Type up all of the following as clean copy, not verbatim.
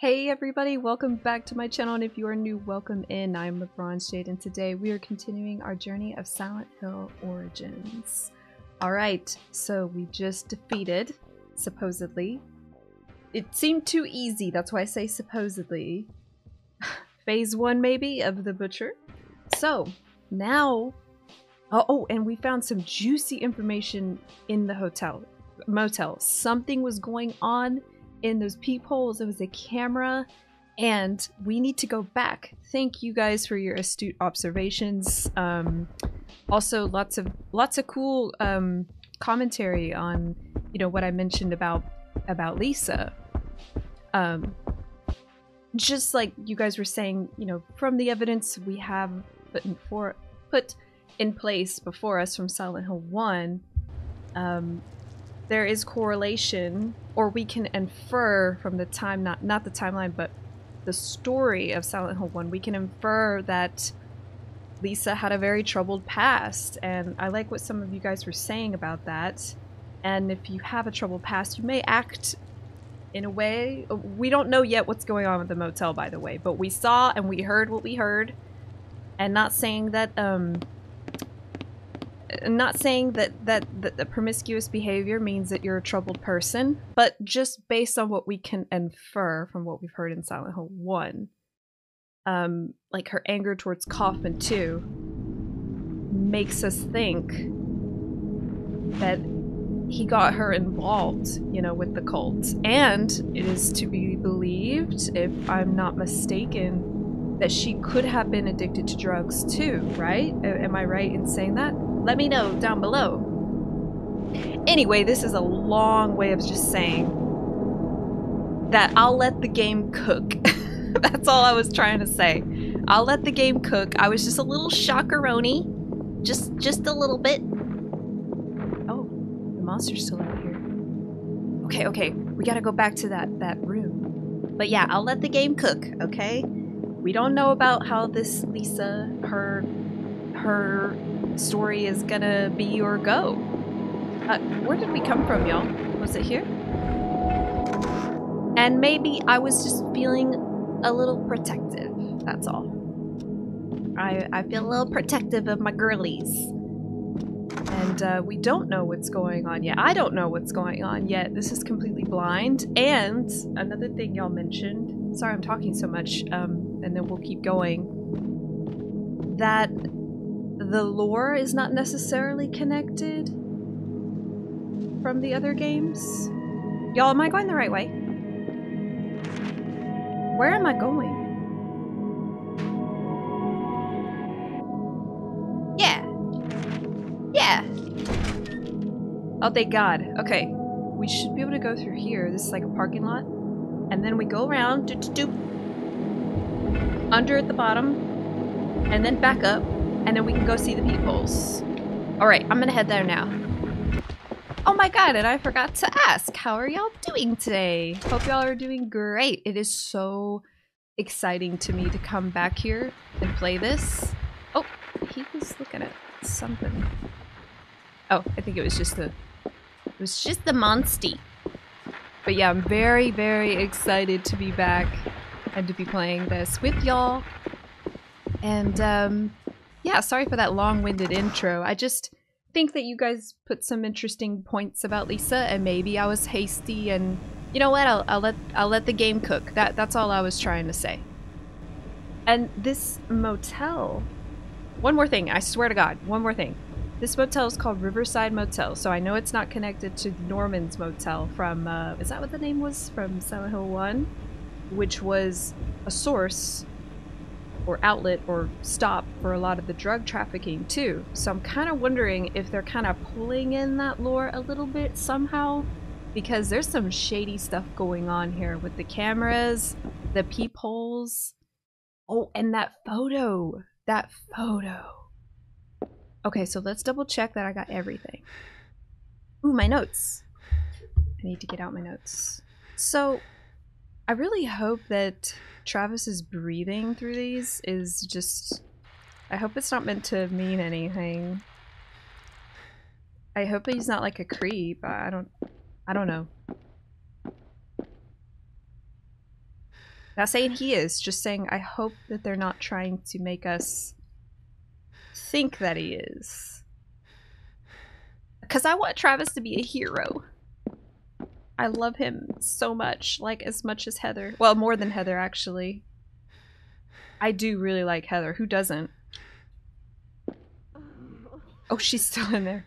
Hey everybody, welcome back to my channel, and if you are new, welcome in. I'm LeBron Shade, and today we are continuing our journey of Silent Hill Origins. Alright, so we just defeated, supposedly. It seemed too easy, that's why I say supposedly. Phase 1 maybe of the Butcher. So, now... Oh, and we found some juicy information in the motel. Something was going on in those peepholes. There was a camera, and we need to go back. Thank you guys for your astute observations. Also, lots of cool commentary on, you know, what I mentioned about Lisa. Just like you guys were saying, you know, from the evidence we have put in place before us from Silent Hill 1, there is correlation, or we can infer from the time, not the timeline, but the story of Silent Hill 1, we can infer that Lisa had a very troubled past, and I like what some of you guys were saying about that. And if you have a troubled past, you may act in a way... We don't know yet what's going on with the motel, by the way, but we saw and we heard what we heard, and not saying that, the promiscuous behavior means that you're a troubled person, but just based on what we can infer from what we've heard in Silent Hill 1, like her anger towards Kaufman too, makes us think that he got her involved, you know, with the cult. And it is to be believed, if I'm not mistaken, that she could have been addicted to drugs too, right? Am I right in saying that? Let me know down below. Anyway, this is a long way of just saying that I'll let the game cook. That's all I was trying to say. I'll let the game cook. I was just a little shockeroni. Just a little bit. Oh, the monster's still out here. Okay, we gotta go back to that room. But yeah, I'll let the game cook, okay? We don't know about how this Lisa, her story is gonna be or go. Where did we come from, y'all? Was it here? And maybe I was just feeling a little protective, that's all. I feel a little protective of my girlies. And we don't know what's going on yet. I don't know what's going on yet. This is completely blind. And another thing y'all mentioned, sorry I'm talking so much, and then we'll keep going, that the lore is not necessarily connected from the other games. Y'all, am I going the right way? Where am I going? Yeah! Oh, thank God. Okay. We should be able to go through here. This is like a parking lot. And then we go around, under at the bottom, and then back up, and then we can go see the peepholes. Alright, I'm gonna head there now. Oh my God, and I forgot to ask, how are y'all doing today? Hope y'all are doing great. It is so exciting to me to come back here and play this. Oh, he was looking at something. Oh, I think it was just the monstie. But yeah, I'm very, very excited to be back and to be playing this with y'all. And yeah, sorry for that long-winded intro. I just think that you guys put some interesting points about Lisa, and maybe I was hasty, and you know what? I'll let the game cook. That's all I was trying to say. And this motel, one more thing, I swear to God, one more thing. This motel is called Riverside Motel, so I know it's not connected to Norman's motel from, is that what the name was? From Silent Hill 1? Which was a source or outlet or stop for a lot of the drug trafficking too. So I'm kind of wondering if they're kind of pulling in that lore a little bit somehow, because there's some shady stuff going on here with the cameras, the peepholes. Oh, and that photo. That photo. Okay, so let's double check that I got everything. Ooh, my notes. I need to get out my notes. So, I really hope that Travis's breathing through these is just... I hope it's not meant to mean anything. I hope he's not like a creep. I don't know. Not saying he is, just saying I hope that they're not trying to make us think that he is. Because I want Travis to be a hero. I love him so much, like as much as Heather. Well, more than Heather, actually. I do really like Heather. Who doesn't? Oh, she's still in there.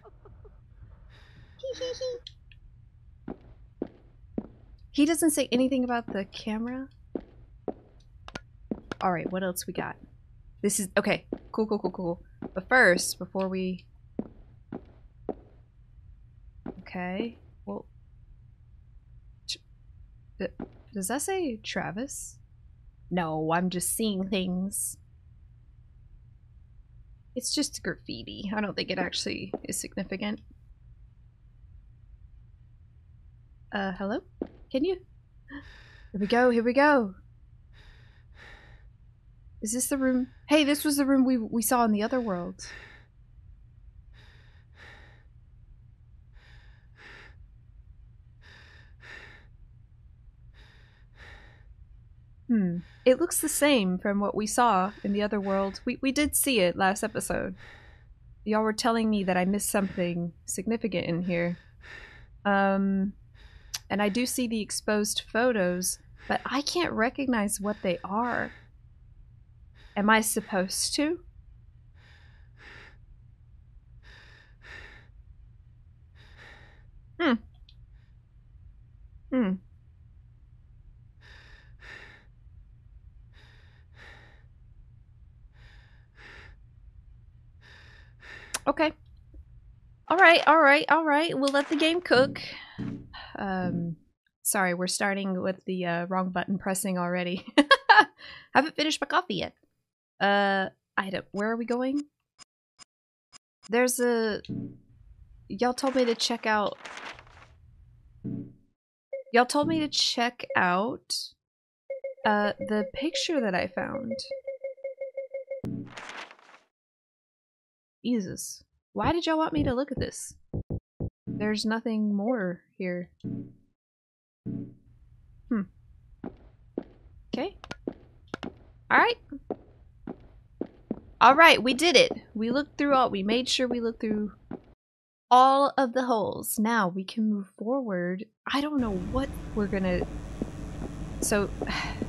He doesn't say anything about the camera. Alright, what else we got? This is... Okay, cool. But first, before we... Okay, well... Does that say Travis? No, I'm just seeing things. It's just graffiti. I don't think it actually is significant. Hello? Can you? Here we go. Is this the room? Hey, this was the room we saw in the other world. It looks the same from what we saw in the other world. We did see it last episode. Y'all were telling me that I missed something significant in here. And I do see the exposed photos, but I can't recognize what they are. Am I supposed to? Okay. Alright. We'll let the game cook. Sorry, we're starting with the wrong button pressing already. Haven't finished my coffee yet. Item. Where are we going? There's a... Y'all told me to check out... Y'all told me to check out the picture that I found. Jesus. Why did y'all want me to look at this? There's nothing more here. Okay. Alright, we did it. We looked through all... We made sure we looked through all of the holes. Now we can move forward. I don't know what we're gonna... So,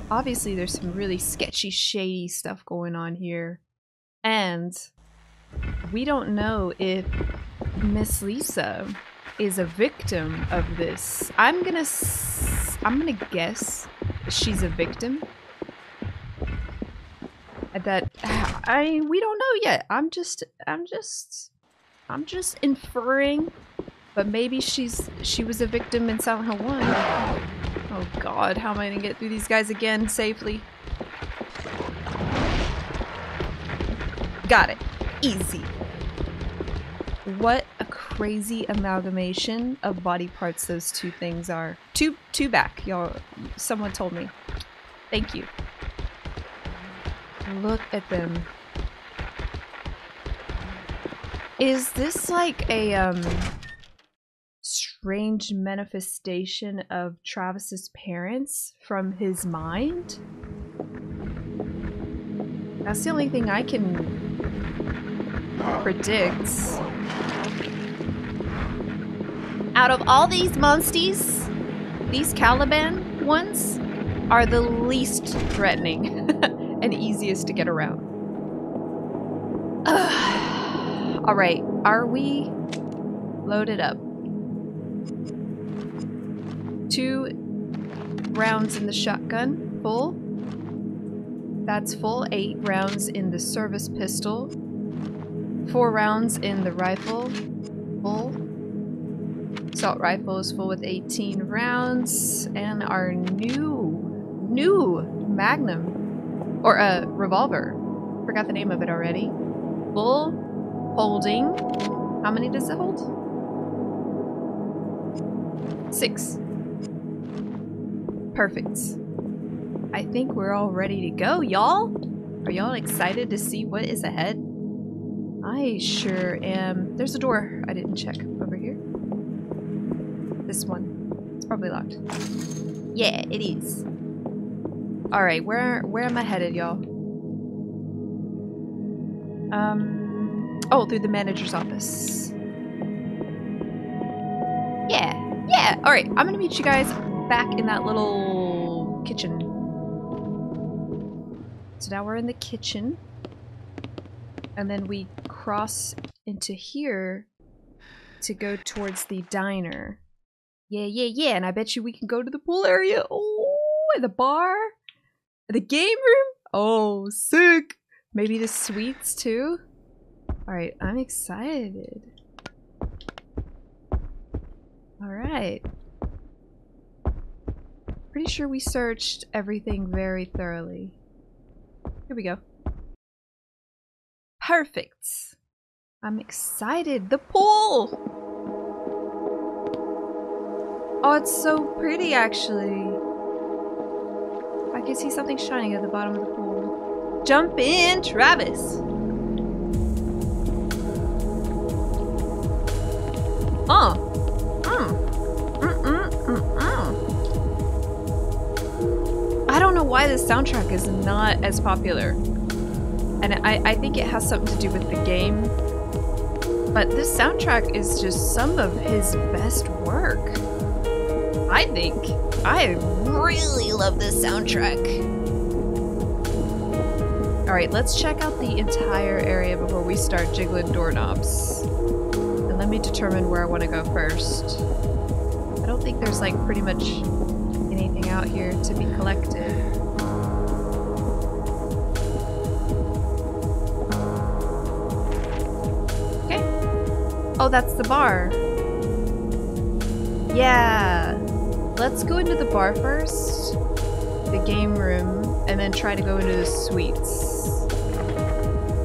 obviously there's some really sketchy, shady stuff going on here. And we don't know if Miss Lisa is a victim of this. I'm gonna guess she's a victim. That we don't know yet. I'm just inferring, but maybe she was a victim in Silent Hill 1. Oh god, how am I gonna get through these guys again safely? Got it. Easy. What a crazy amalgamation of body parts those two things are. Two back, y'all. Someone told me. Thank you. Look at them. Is this like a strange manifestation of Travis's parents from his mind? That's the only thing I can predict. Out of all these monsties, these Caliban ones are the least threatening and easiest to get around. Alright, are we loaded up? 2 rounds in the shotgun, full. That's full. 8 rounds in the service pistol. 4 rounds in the rifle, full. Assault rifle is full with 18 rounds. And our new Magnum. Or revolver. Forgot the name of it already. Full. Holding. How many does it hold? 6. Perfect. I think we're all ready to go, y'all. Are y'all excited to see what is ahead? I sure am. There's a door I didn't check over here. This one. It's probably locked. Yeah, it is. Alright, where am I headed, y'all? Oh, through the manager's office. Yeah, alright, I'm gonna meet you guys back in that little kitchen. So now we're in the kitchen. And then we cross into here to go towards the diner. Yeah, and I bet you we can go to the pool area. Oh, and the bar. The game room. Oh, sick. Maybe the suites too. Alright, I'm excited. Alright. Pretty sure we searched everything very thoroughly. Here we go. Perfect. I'm excited. The pool! Oh, it's so pretty actually. I can see something shining at the bottom of the pool. Jump in, Travis! I don't know why this soundtrack is not as popular. And I think it has something to do with the game. But this soundtrack is just some of his best work. I think. I really love this soundtrack. Alright, let's check out the entire area before we start jiggling doorknobs. And let me determine where I want to go first. I don't think there's like pretty much anything out here to be collected. Okay. Oh, that's the bar. Yeah. Let's go into the bar first, the game room, and then try to go into the suites.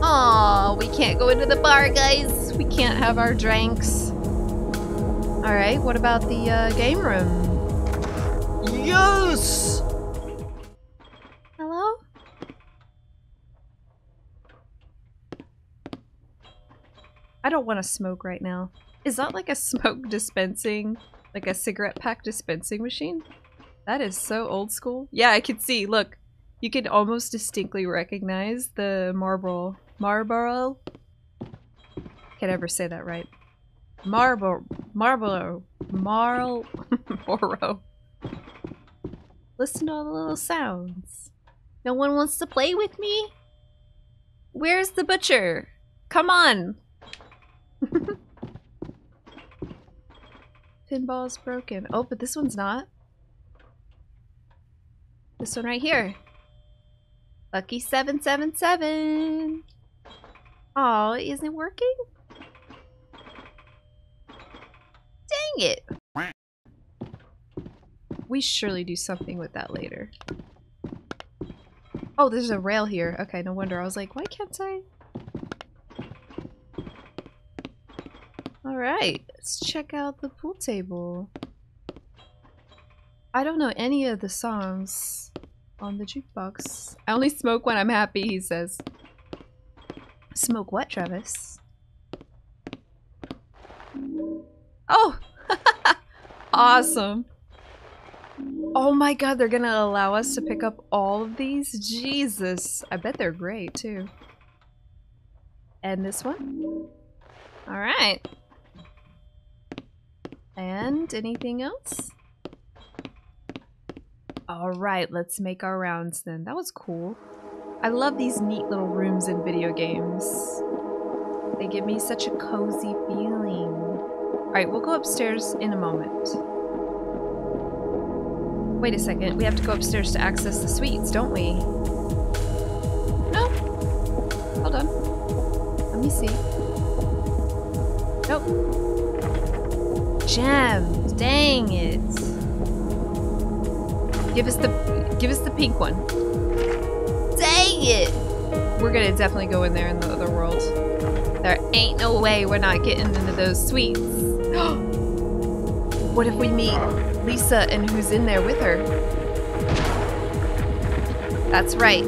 Aw, we can't go into the bar, guys. We can't have our drinks. Alright, what about the game room? Yes! Hello? I don't want to smoke right now. Is that like a smoke dispensing? Like a cigarette pack dispensing machine? That is so old school. Yeah, I can see. Look, you can almost distinctly recognize the Marlboro. Can't ever say that right. Marlboro. Listen to all the little sounds. No one wants to play with me? Where's the butcher? Come on. Pinball's broken. Oh, but this one's not. This one right here. Lucky 777. Oh, isn't it working? Dang it. We surely do something with that later. Oh, there's a rail here. Okay, no wonder. I was like, why can't I? Alright, let's check out the pool table. I don't know any of the songs on the jukebox. I only smoke when I'm happy, he says. Smoke what, Travis? Oh! Awesome! Oh my god, they're gonna allow us to pick up all of these? Jesus! I bet they're great, too. And this one? Alright. And anything else? Alright, let's make our rounds then. That was cool. I love these neat little rooms in video games. They give me such a cozy feeling. Alright, we'll go upstairs in a moment. Wait a second, we have to go upstairs to access the suites, don't we? No. Hold on. Let me see. Nope. Gems, dang it. Give us the pink one. Dang it! We're gonna definitely go in there in the other world. There ain't no way we're not getting into those suites. What if we meet Lisa and who's in there with her? That's right.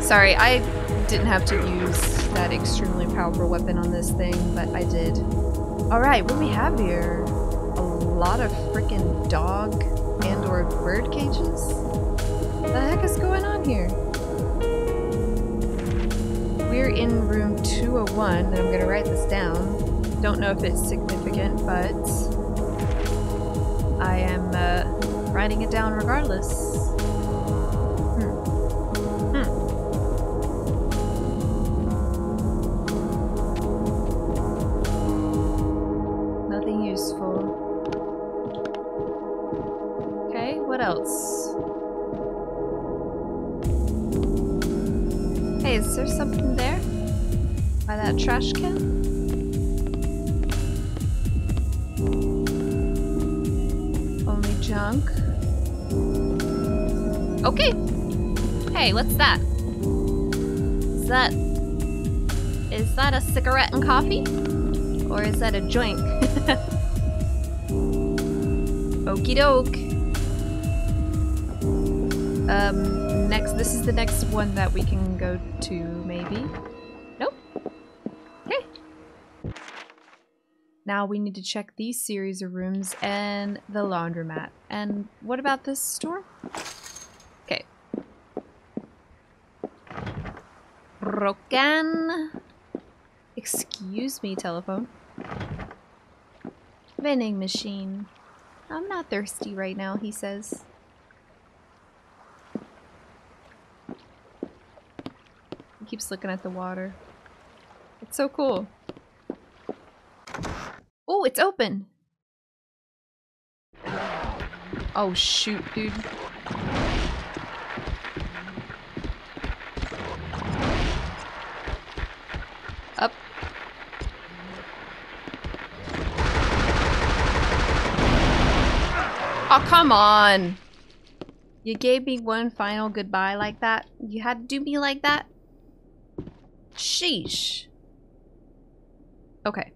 Sorry, I didn't have to use that extremely powerful weapon on this thing, but I did. Alright, what do we have here? A lot of freaking dog and or bird cages? What the here? We're in room 201, and I'm gonna write this down. Don't know if it's significant, but I am writing it down regardless. Nothing useful. Okay, what else? Hey, is there something there? By that trash can? Only junk. Okay. Hey, what's that? Is that a cigarette and coffee? Or is that a joint? Okie doke. This is the next one that we can go to, maybe? Nope. Okay. Now we need to check these series of rooms and the laundromat. And what about this store? Okay. Broken. Excuse me, telephone. Vending machine. I'm not thirsty right now, he says. He keeps looking at the water. It's so cool. Oh, it's open! Oh shoot, dude. Up. Oh, come on! You gave me one final goodbye like that? You had to do me like that? Sheesh. Okay.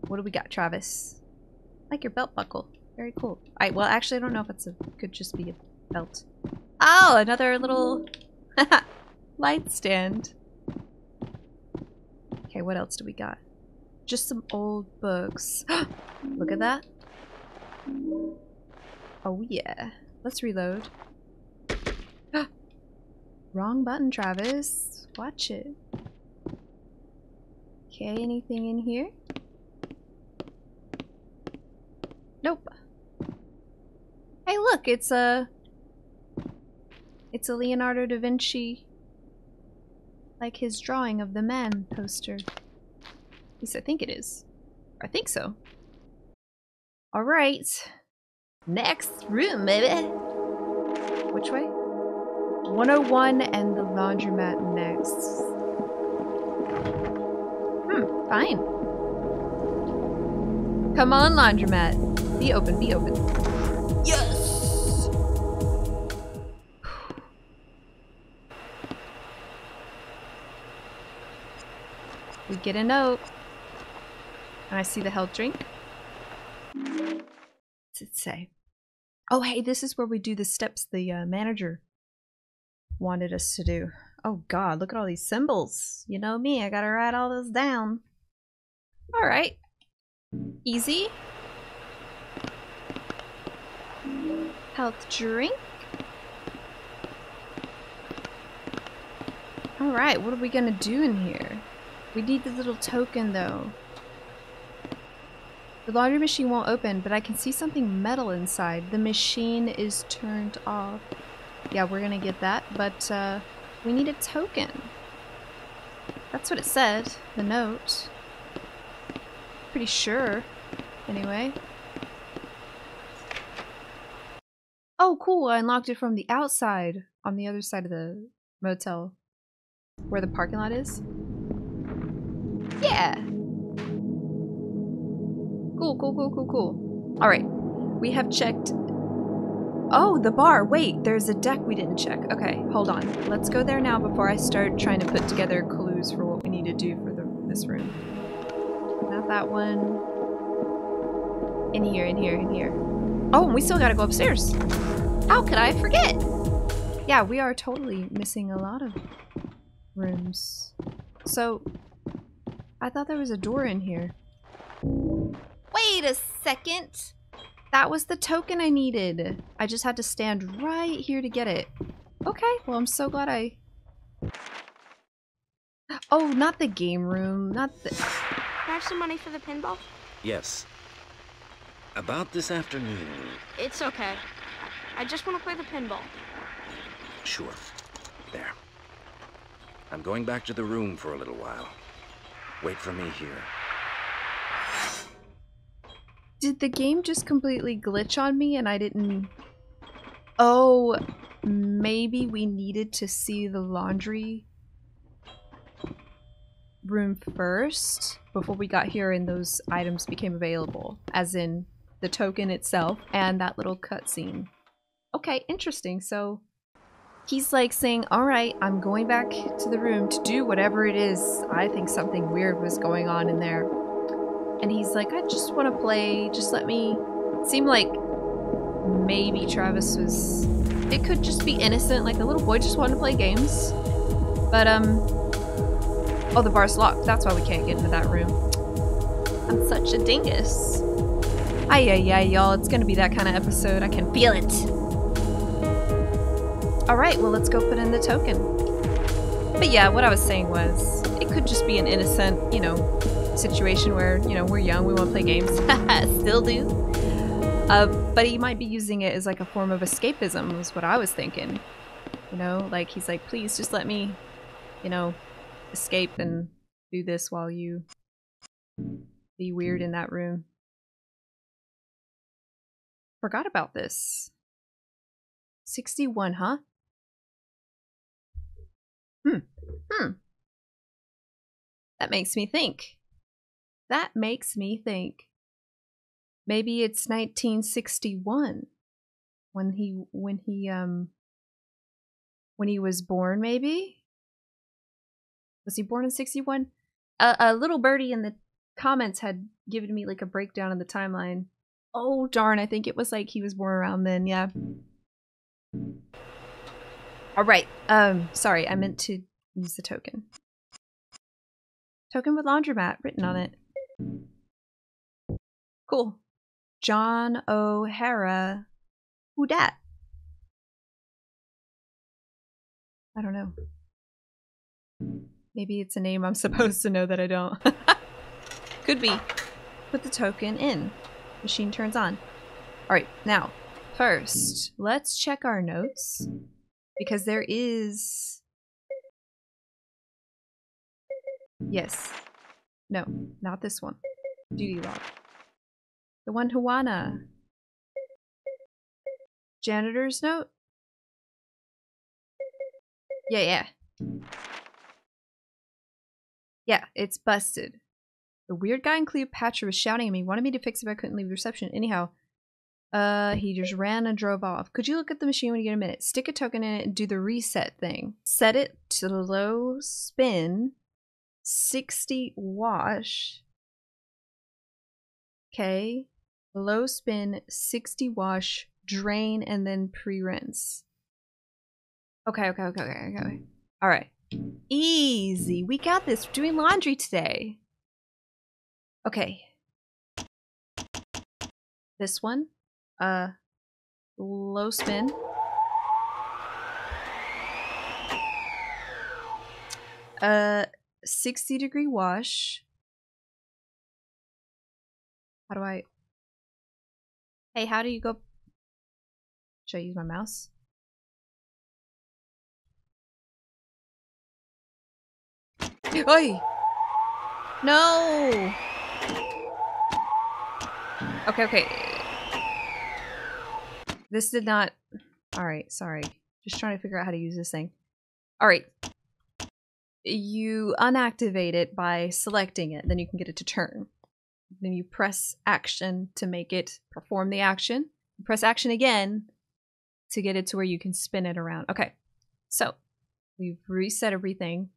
What do we got, Travis? I like your belt buckle. Very cool. Well, actually, I don't know if it's could just be a belt. Oh, another little light stand. Okay, what else do we got? Just some old books. Look at that. Oh, yeah. Let's reload. Wrong button, Travis. Watch it. Okay, anything in here? Nope. Hey, look, it's a Leonardo da Vinci, like his drawing of the man poster. At least I think it is. I think so. All right, next room, baby. Which way? 101 and the laundromat next. Fine. Come on, laundromat. Be open, be open. Yes! We get a note. And I see the health drink. What's it say? Oh, hey, this is where we do the steps the manager wanted us to do. Oh god, look at all these symbols. You know me, I gotta write all this down. Alright. Easy. Health drink. Alright, what are we gonna do in here? We need the little token though. The laundry machine won't open, but I can see something metal inside. The machine is turned off. Yeah, we're gonna get that, but we need a token. That's what it said, the note. Pretty sure, anyway. Oh, cool, I unlocked it from the outside, on the other side of the motel, where the parking lot is. Yeah! Cool, cool, cool, cool, cool. Alright, we have checked... Oh, the bar! Wait, there's a deck we didn't check. Okay, hold on. Let's go there now before I start trying to put together clues for what we need to do for this room. Not that one. In here, in here, in here. Oh, and we still gotta go upstairs. How could I forget? Yeah, we are totally missing a lot of rooms. So, I thought there was a door in here. Wait a second! That was the token I needed. I just had to stand right here to get it. Okay, well, I'm so glad I... Oh, not the game room, not the... Can I have some money for the pinball? Yes. About this afternoon. It's okay. I just want to play the pinball. Sure. There. I'm going back to the room for a little while. Wait for me here. Did the game just completely glitch on me and I didn't... Oh, maybe we needed to see the laundry room first before we got here and those items became available. As in the token itself and that little cutscene. Okay, interesting. So he's like saying, alright, I'm going back to the room to do whatever it is. I think something weird was going on in there. And he's like, I just want to play, just let me... It seemed like maybe Travis was... It could just be innocent, like the little boy just wanted to play games. But, oh, the bar's locked. That's why we can't get into that room. I'm such a dingus. Ay, y'all. It's gonna be that kind of episode. I can feel it. Alright, well, let's go put in the token. But yeah, what I was saying was, it could just be an innocent, you know, situation where, you know, we're young, we want to play games. Still do. But he might be using it as like a form of escapism, was what I was thinking. You know, like he's like, please just let me, you know, escape and do this while you be weird in that room. Forgot about this. 61, huh? That makes me think. That makes me think. Maybe it's 1961 when he was born, maybe? Was he born in 61? A little birdie in the comments had given me like a breakdown of the timeline. Oh darn, I think it was like he was born around then, yeah. Alright, sorry, I meant to use the token. Token with laundromat written on it. Cool. John O'Hara. Who dat? I don't know. Maybe it's a name I'm supposed to know that I don't. Could be. Put the token in. Machine turns on. Alright, now, first, let's check our notes. Because there is... Yes. No, not this one. Duty log. The one to wanna. Janitor's note? Yeah. Yeah, it's busted. The weird guy in Cleopatra was shouting at me, wanted me to fix it, but I couldn't leave reception. Anyhow, he just ran and drove off. Could you look at the machine when you get a minute? Stick a token in it and do the reset thing. Set it to low spin, 60 wash. Okay. Low spin, 60 wash, drain, and then pre-rinse. Okay. Alright. Easy. We got this. We're doing laundry today. Okay. This one. Low spin. Uh, 60-degree wash. How do I... Hey, how do you go... Should I use my mouse? Oi! No! Okay. This did not... Alright, sorry. Just trying to figure out how to use this thing. Alright. You unactivate it by selecting it, then you can get it to turn. Then you press action to make it perform the action. You press action again to get it to where you can spin it around. Okay, so we've reset everything.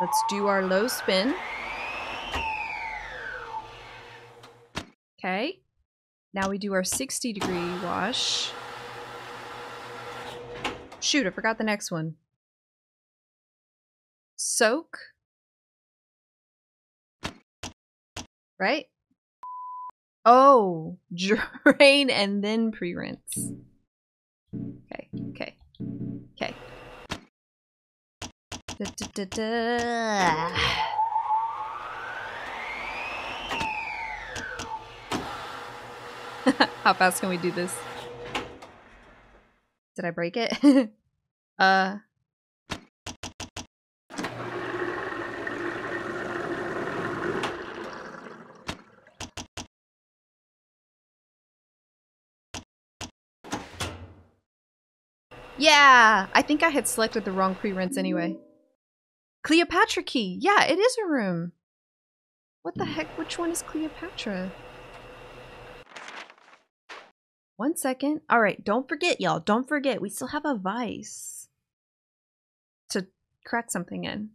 Let's do our low spin. Okay, now we do our 60-degree wash. Shoot, I forgot the next one. Soak. Right? Oh, drain and then pre-rinse. Okay. Da, da, da, da. How fast can we do this? Did I break it? Yeah! I think I had selected the wrong pre-rinse anyway. Cleopatra key! Yeah, it is a room! What the heck? Which one is Cleopatra? 1 second. Alright, don't forget, y'all. Don't forget. We still have a vice to crack something in.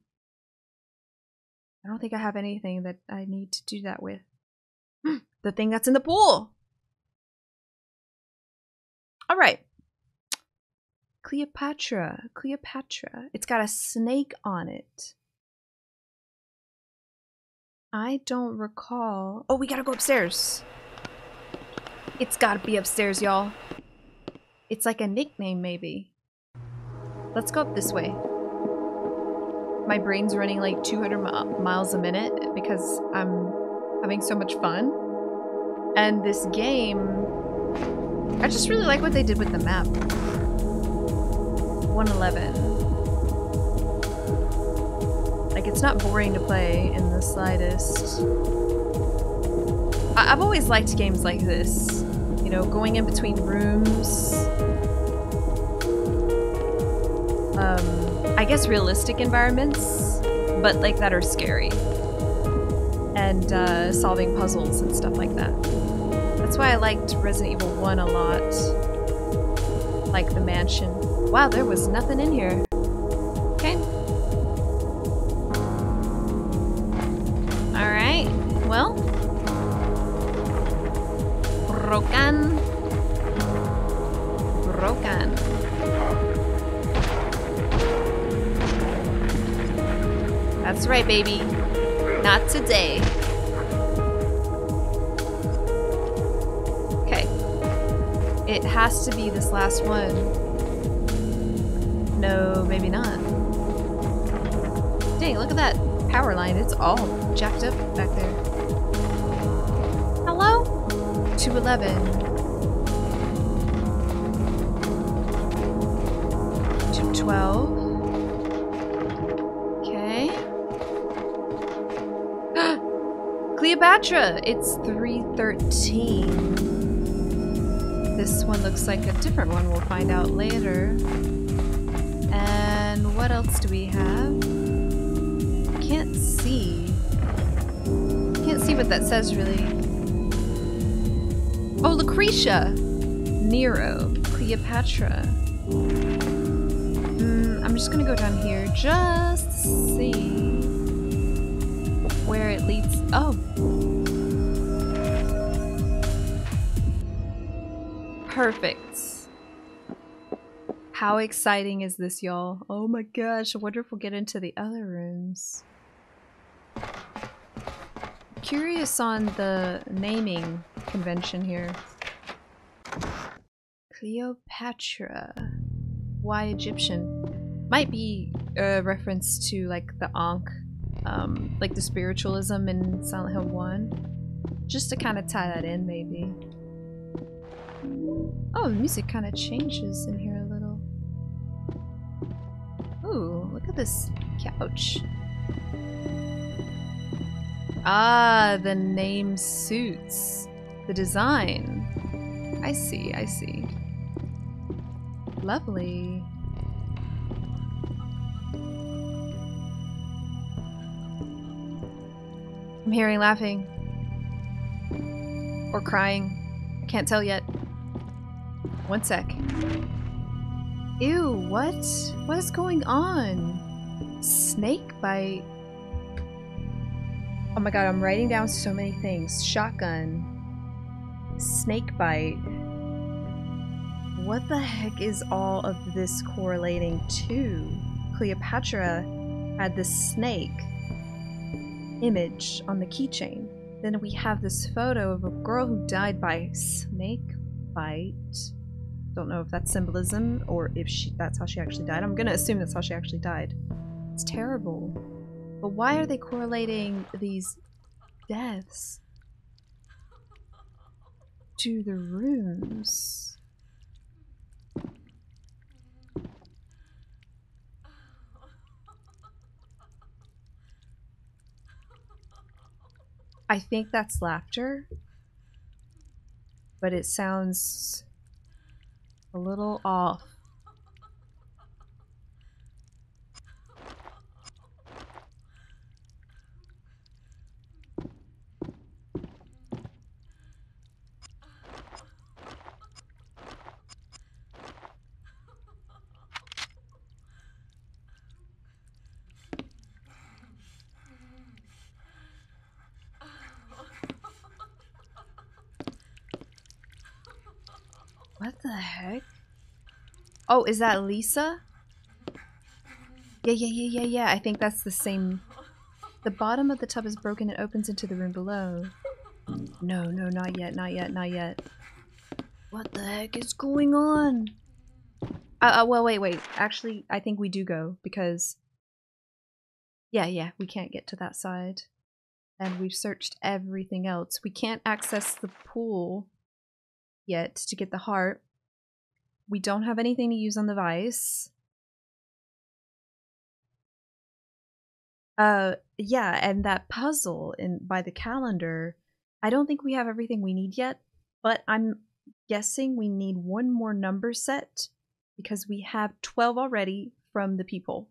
I don't think I have anything that I need to do that with. The thing that's in the pool! Alright. Cleopatra. Cleopatra. It's got a snake on it. I don't recall. Oh, we gotta go upstairs. It's gotta be upstairs, y'all. It's like a nickname, maybe. Let's go up this way. My brain's running like 200 miles a minute because I'm having so much fun. And this game, I just really like what they did with the map. 111. Like, it's not boring to play in the slightest. I've always liked games like this. You know, going in between rooms. I guess realistic environments, but like that are scary. And solving puzzles and stuff like that. That's why I liked Resident Evil 1 a lot. Like the mansion. Wow, there was nothing in here. Okay. Alright, well. Broken. Broken. That's right, baby. Not today. Okay. It has to be this last one. No, maybe not. Dang, look at that power line. It's all jacked up back there. Hello? 211. 212. Okay. Cleopatra! It's 313. This one looks like a different one. We'll find out later. And what else do we have? Can't see. Can't see what that says really. Oh, Lucretia! Nero. Cleopatra. I'm just gonna go down here just to see where it leads. Oh! Perfect. How exciting is this, y'all? Oh my gosh, I wonder if we'll get into the other rooms. Curious on the naming convention here. Cleopatra. Why Egyptian? Might be a reference to like the Ankh, like the spiritualism in Silent Hill 1. Just to kind of tie that in, maybe. Oh, the music kind of changes in here a little. Ooh, look at this couch. Ah, the name suits the design. I see, I see. Lovely. I'm hearing laughing. Or crying. Can't tell yet. 1 sec. Ew, what? What is going on? Snake bite? Oh my god, I'm writing down so many things. Shotgun. Snake bite. What the heck is all of this correlating to? Cleopatra had this snake image on the keychain. Then we have this photo of a girl who died by snake bite. Don't know if that's symbolism or if that's how she actually died. I'm gonna assume that's how she actually died. That's terrible. But why are they correlating these deaths to the rooms? I think that's laughter, but it sounds a little off. What the heck? Oh, is that Lisa? Yeah. I think that's the same. The bottom of the tub is broken and opens into the room below. No, not yet. What the heck is going on? Well, wait. Actually, I think we do go because... Yeah, we can't get to that side. And we've searched everything else. We can't access the pool yet to get the heart. We don't have anything to use on the vice. Yeah, and that puzzle by the calendar, I don't think we have everything we need yet, but I'm guessing we need one more number set because we have 12 already from the people.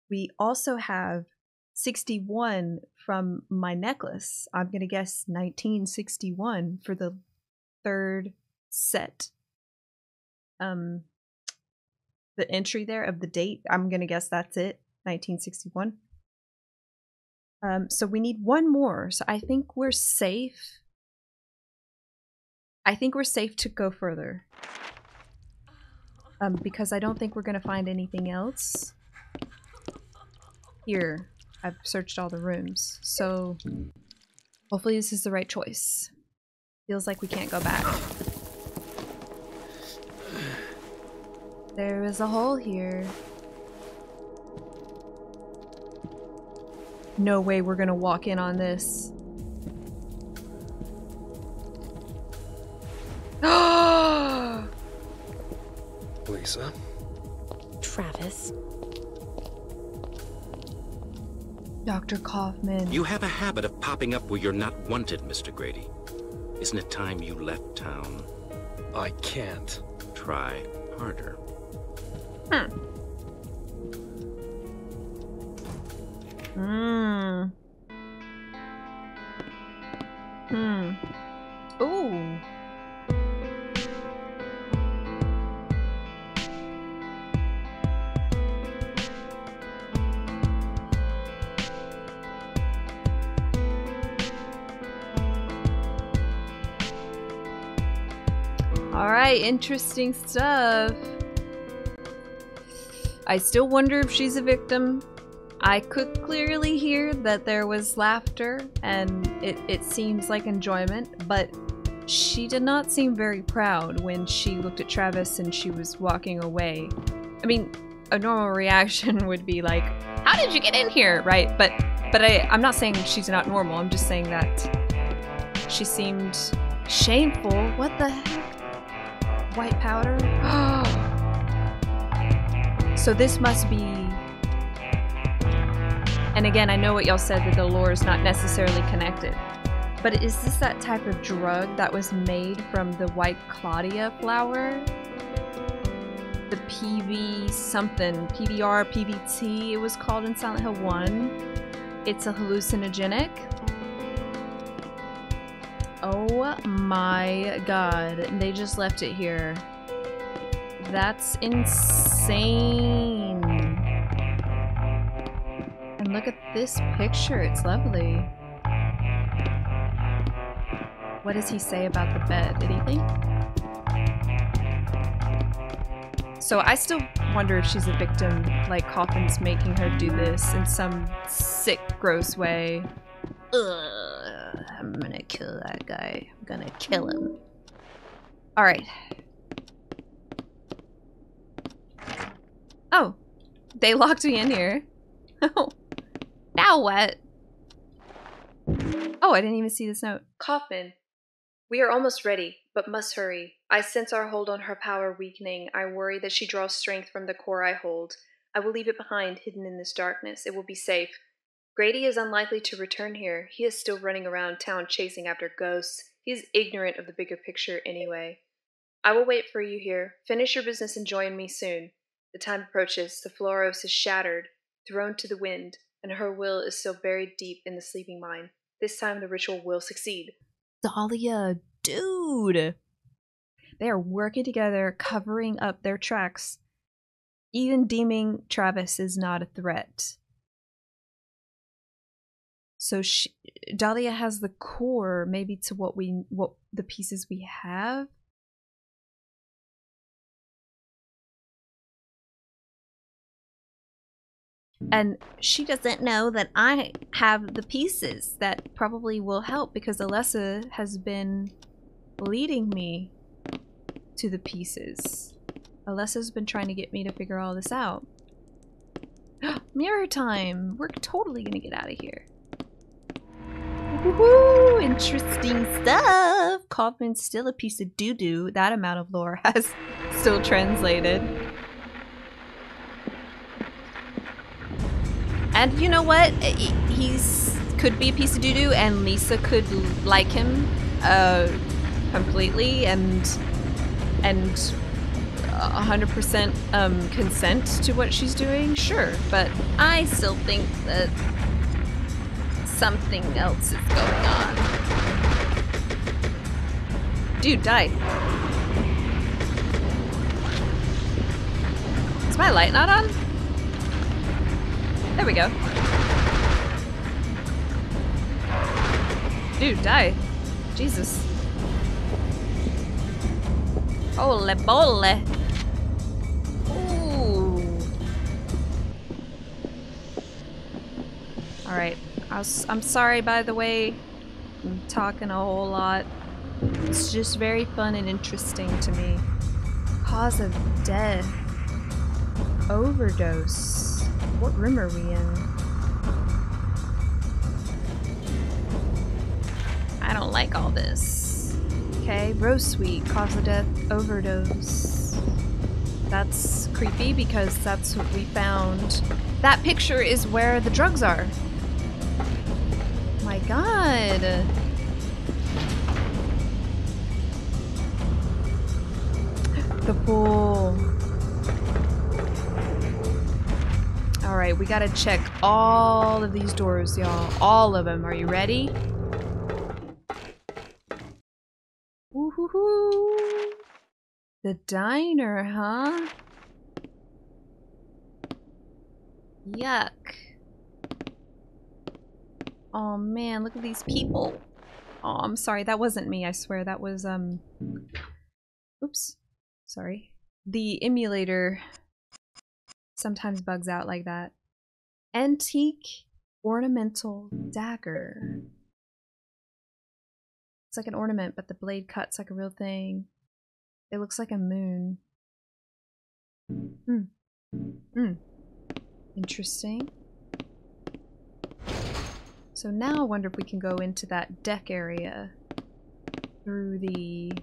We also have 61 from my necklace. I'm gonna guess 1961 for the third set. The entry there of the date, I'm gonna guess that's it, 1961. So we need one more. So I think we're safe. I think we're safe to go further. Because I don't think we're gonna find anything else. Here, I've searched all the rooms, so hopefully this is the right choice. Feels like we can't go back. There is a hole here. No way we're gonna walk in on this. Lisa? Travis. Dr. Kaufman. You have a habit of popping up where you're not wanted, Mr. Grady. Isn't it time you left town? I can't. Try harder. Ooh. Alright, interesting stuff. I still wonder if she's a victim. I could clearly hear that there was laughter and it seems like enjoyment, but she did not seem very proud when she looked at Travis and she was walking away. I mean, a normal reaction would be like, how did you get in here, right? But I'm not saying she's not normal, I'm just saying that she seemed shameful. What the heck? White powder? So this must be... And again, I know what y'all said, that the lore is not necessarily connected. But is this that type of drug that was made from the white Claudia flower? The PV something, PVR, PVT it was called in Silent Hill 1. It's a hallucinogenic. Oh my god, they just left it here. That's insane. And look at this picture, it's lovely. What does he say about the bed? Anything? So I still wonder if she's a victim, like Coffin's making her do this in some sick, gross way. Ugh, I'm gonna kill that guy. I'm gonna kill him. Alright. Oh, they locked me in here. Now what? Oh, I didn't even see this note. Kaufman, we are almost ready, but must hurry. I sense our hold on her power weakening. I worry that she draws strength from the core I hold. I will leave it behind, hidden in this darkness. It will be safe. Grady is unlikely to return here. He is still running around town chasing after ghosts. He is ignorant of the bigger picture anyway. I will wait for you here. Finish your business and join me soon. The time approaches. The Flauros is shattered, thrown to the wind, and her will is still buried deep in the sleeping mind. This time the ritual will succeed. Dahlia, dude! They are working together, covering up their tracks. Even deeming Travis is not a threat. So Dahlia has the core, maybe to what the pieces we have. And she doesn't know that I have the pieces that probably will help because Alessa has been leading me to the pieces. Alessa's been trying to get me to figure all this out. Mirror time! We're totally gonna get out of here. Woohoo! Interesting stuff! Kaufman's still a piece of doo-doo. That amount of lore has still translated. And you know what? He's could be a piece of doo-doo and Lisa could like him completely and 100% consent to what she's doing, sure. But I still think that something else is going on. Dude, die. Is my light not on? There we go. Dude, die. Jesus. Holy moly. Ooh. Alright. I'm sorry, by the way. I'm talking a whole lot. It's just very fun and interesting to me. Cause of death. Overdose. What room are we in? I don't like all this. Okay, Rose Sweet, cause of death, overdose. That's creepy because that's what we found. That picture is where the drugs are. My god. The pool. Alright, we gotta check all of these doors, y'all. All of them. Are you ready? Woohoo! The diner, huh? Yuck. Oh man, look at these people. Oh, I'm sorry, that wasn't me, I swear. That was, oops. Sorry. The emulator sometimes bugs out like that. Antique ornamental dagger. It's like an ornament, but the blade cuts like a real thing. It looks like a moon. Interesting. So now I wonder if we can go into that deck area through the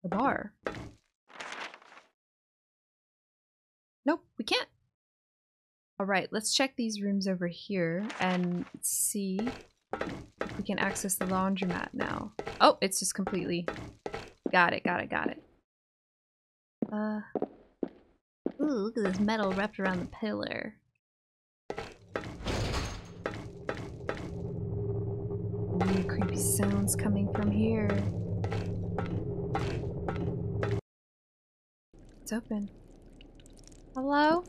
bar. Nope, we can't. Alright, let's check these rooms over here and see if we can access the laundromat now. Oh, it's just completely... Got it. Ooh, look at this metal wrapped around the pillar. Ooh, creepy sounds coming from here. It's open. Hello?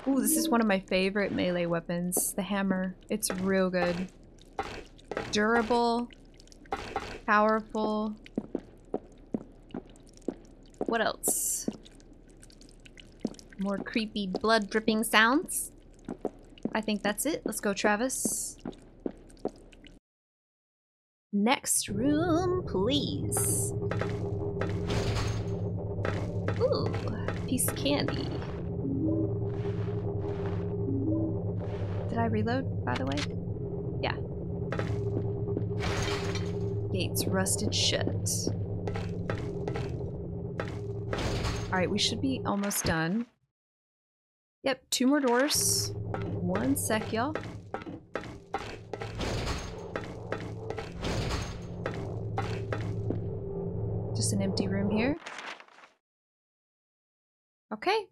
Ooh, this is one of my favorite melee weapons. The hammer. It's real good. Durable. Powerful. What else? More creepy blood dripping sounds. I think that's it. Let's go, Travis. Next room, please. Ooh. piece of candy. Did I reload, by the way? Yeah. Gates rusted shut. Alright, we should be almost done. Yep, 2 more doors. 1 sec, y'all. Just an empty room here. Okay.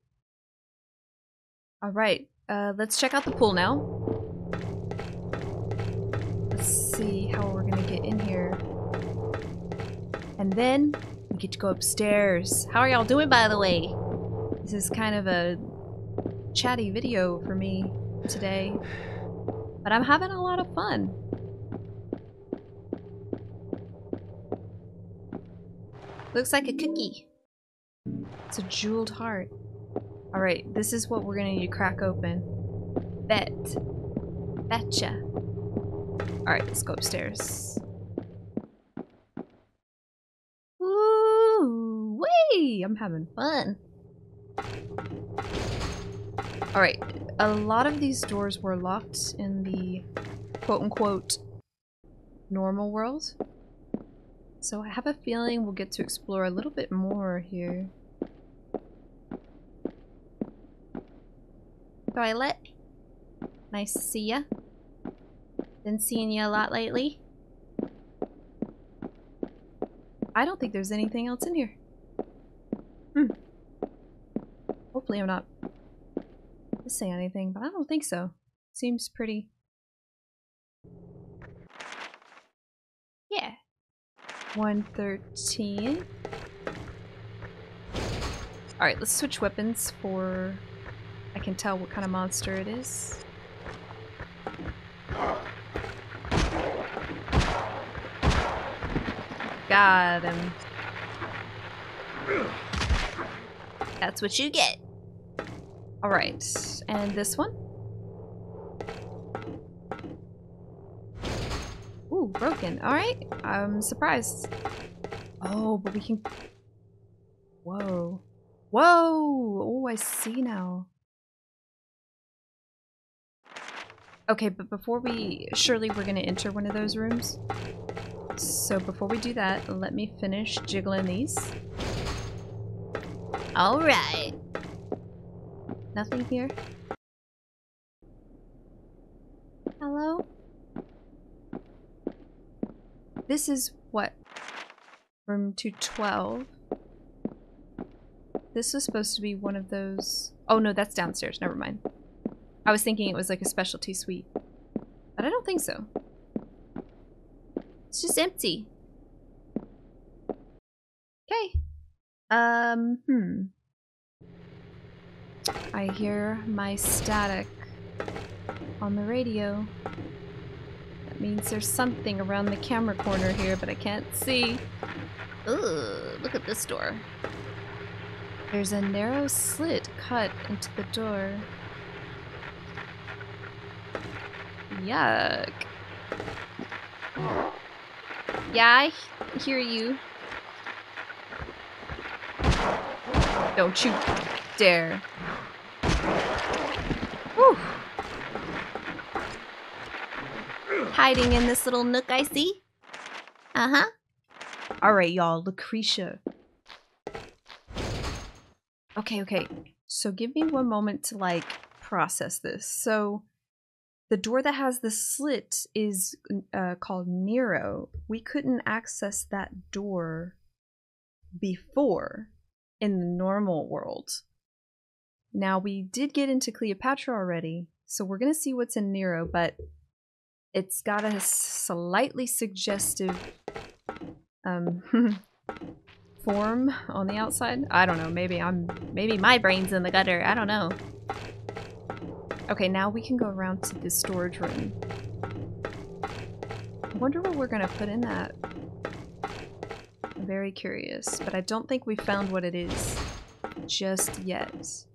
Alright, let's check out the pool now. Let's see how we're gonna get in here. And then we get to go upstairs. How are y'all doing, by the way? This is kind of a chatty video for me today, but I'm having a lot of fun. Looks like a cookie. It's a jeweled heart. Alright, this is what we're gonna need to crack open. Betcha. Alright, let's go upstairs. Woo! Wee! I'm having fun. Alright, a lot of these doors were locked in the quote-unquote normal world. So I have a feeling we'll get to explore a little bit more here. Toilet. Nice to see ya. Been seeing you a lot lately. I don't think there's anything else in here. Hopefully I'm not missing anything, but I don't think so. Seems pretty... yeah. 113. Alright, let's switch weapons for... I can tell what kind of monster it is. Got him. That's what you get. Alright, and this one? Ooh, broken. Alright, I'm surprised. Oh, but we can... whoa. Whoa! Oh, I see now. Okay, but before we... surely we're gonna enter one of those rooms. So before we do that, let me finish jiggling these. Alright. Nothing here. Hello? This is what? Room 212. This was supposed to be one of those... oh no, that's downstairs. Never mind. I was thinking it was like a specialty suite. But I don't think so. It's just empty. Okay. I hear my static on the radio. That means there's something around the camera corner here, but I can't see. Ugh, look at this door. There's a narrow slit cut into the door. Yuck. Yeah, I hear you. Don't you dare. Whew. Hiding in this little nook I see. Uh-huh. Alright, y'all. Lucretia. Okay. So give me one moment to, like, process this. So... the door that has the slit is called Nero. We couldn't access that door before in the normal world. Now, we did get into Cleopatra already, so we're going to see what's in Nero, but it's got a slightly suggestive form on the outside. I don't know, maybe my brain's in the gutter, I don't know. Okay, now we can go around to the storage room. I wonder what we're gonna put in that. I'm very curious, but I don't think we found what it is just yet.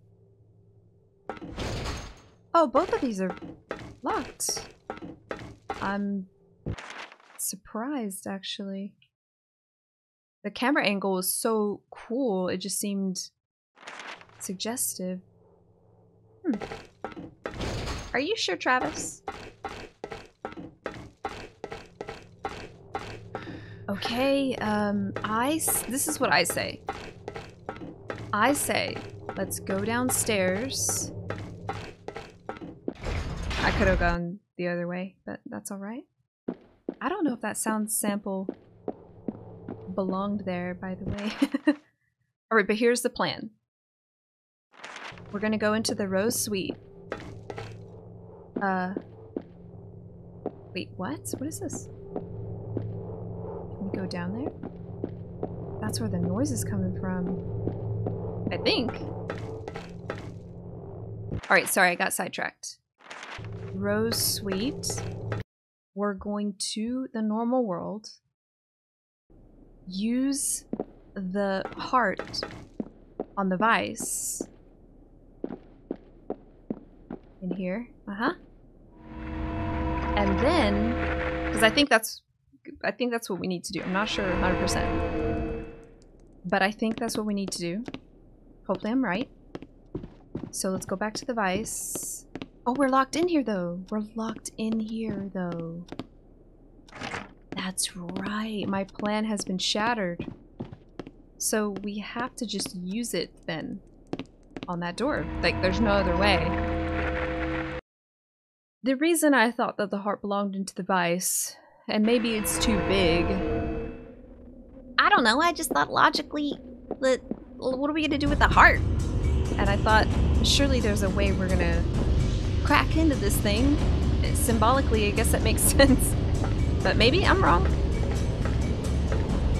Oh, both of these are locked. I'm surprised, actually. The camera angle was so cool, it just seemed suggestive. Are you sure, Travis? Okay, this is what I say. I say, let's go downstairs. I could have gone the other way, but that's alright. I don't know if that sound sample belonged there, by the way. Alright, but here's the plan. We're gonna go into the Rose Suite. Wait, what? What is this? Can we go down there? That's where the noise is coming from. I think. Alright, sorry, I got sidetracked. Rose Suite. We're going to the normal world. Use the heart on the vice. In here. And then, because I think that's what we need to do. I'm not sure 100%. But I think that's what we need to do. Hopefully I'm right. So let's go back to the vice. Oh, we're locked in here though. We're locked in here though. That's right. My plan has been shattered. So we have to just use it then on that door. Like, there's no other way. The reason I thought that the heart belonged into the vice, and maybe it's too big. I don't know, I just thought logically that, what are we gonna do with the heart? And I thought, surely there's a way we're gonna crack into this thing. Symbolically, I guess that makes sense. But maybe I'm wrong.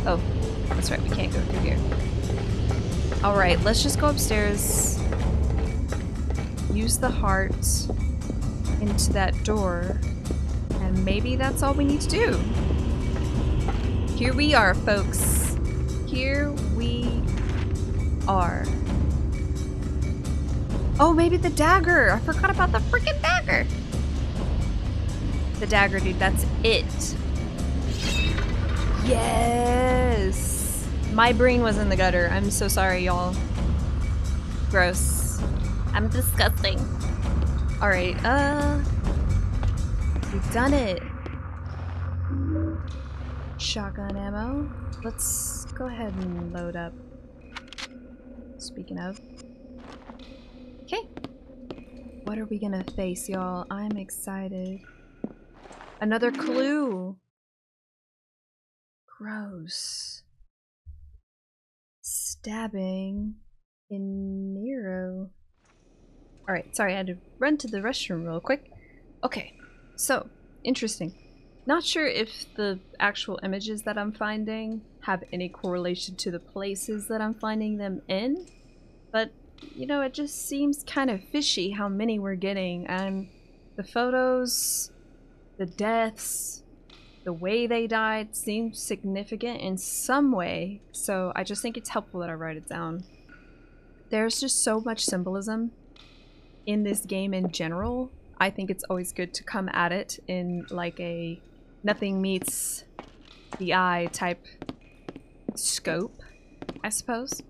Oh, that's right, we can't go through here. Alright, let's just go upstairs. Use the heart into that door. And maybe that's all we need to do. Here we are, folks. Here we are. Oh, maybe the dagger! I forgot about the freaking dagger! The dagger, dude, that's it. Yes! My brain was in the gutter. I'm so sorry, y'all. Gross. I'm disgusting. Alright, we've done it. Shotgun ammo. Let's go ahead and load up. Speaking of. Okay. What are we gonna face, y'all? I'm excited. Another clue. Gross. Stabbing in Nero. Alright, sorry, I had to run to the restroom real quick. Okay, so, interesting. Not sure if the actual images that I'm finding have any correlation to the places that I'm finding them in, but, you know, it just seems kind of fishy how many we're getting, and the photos, the deaths, the way they died seems significant in some way, so I just think it's helpful that I write it down. There's just so much symbolism in this game in general. I think it's always good to come at it in like a nothing meets the eye type scope, I suppose.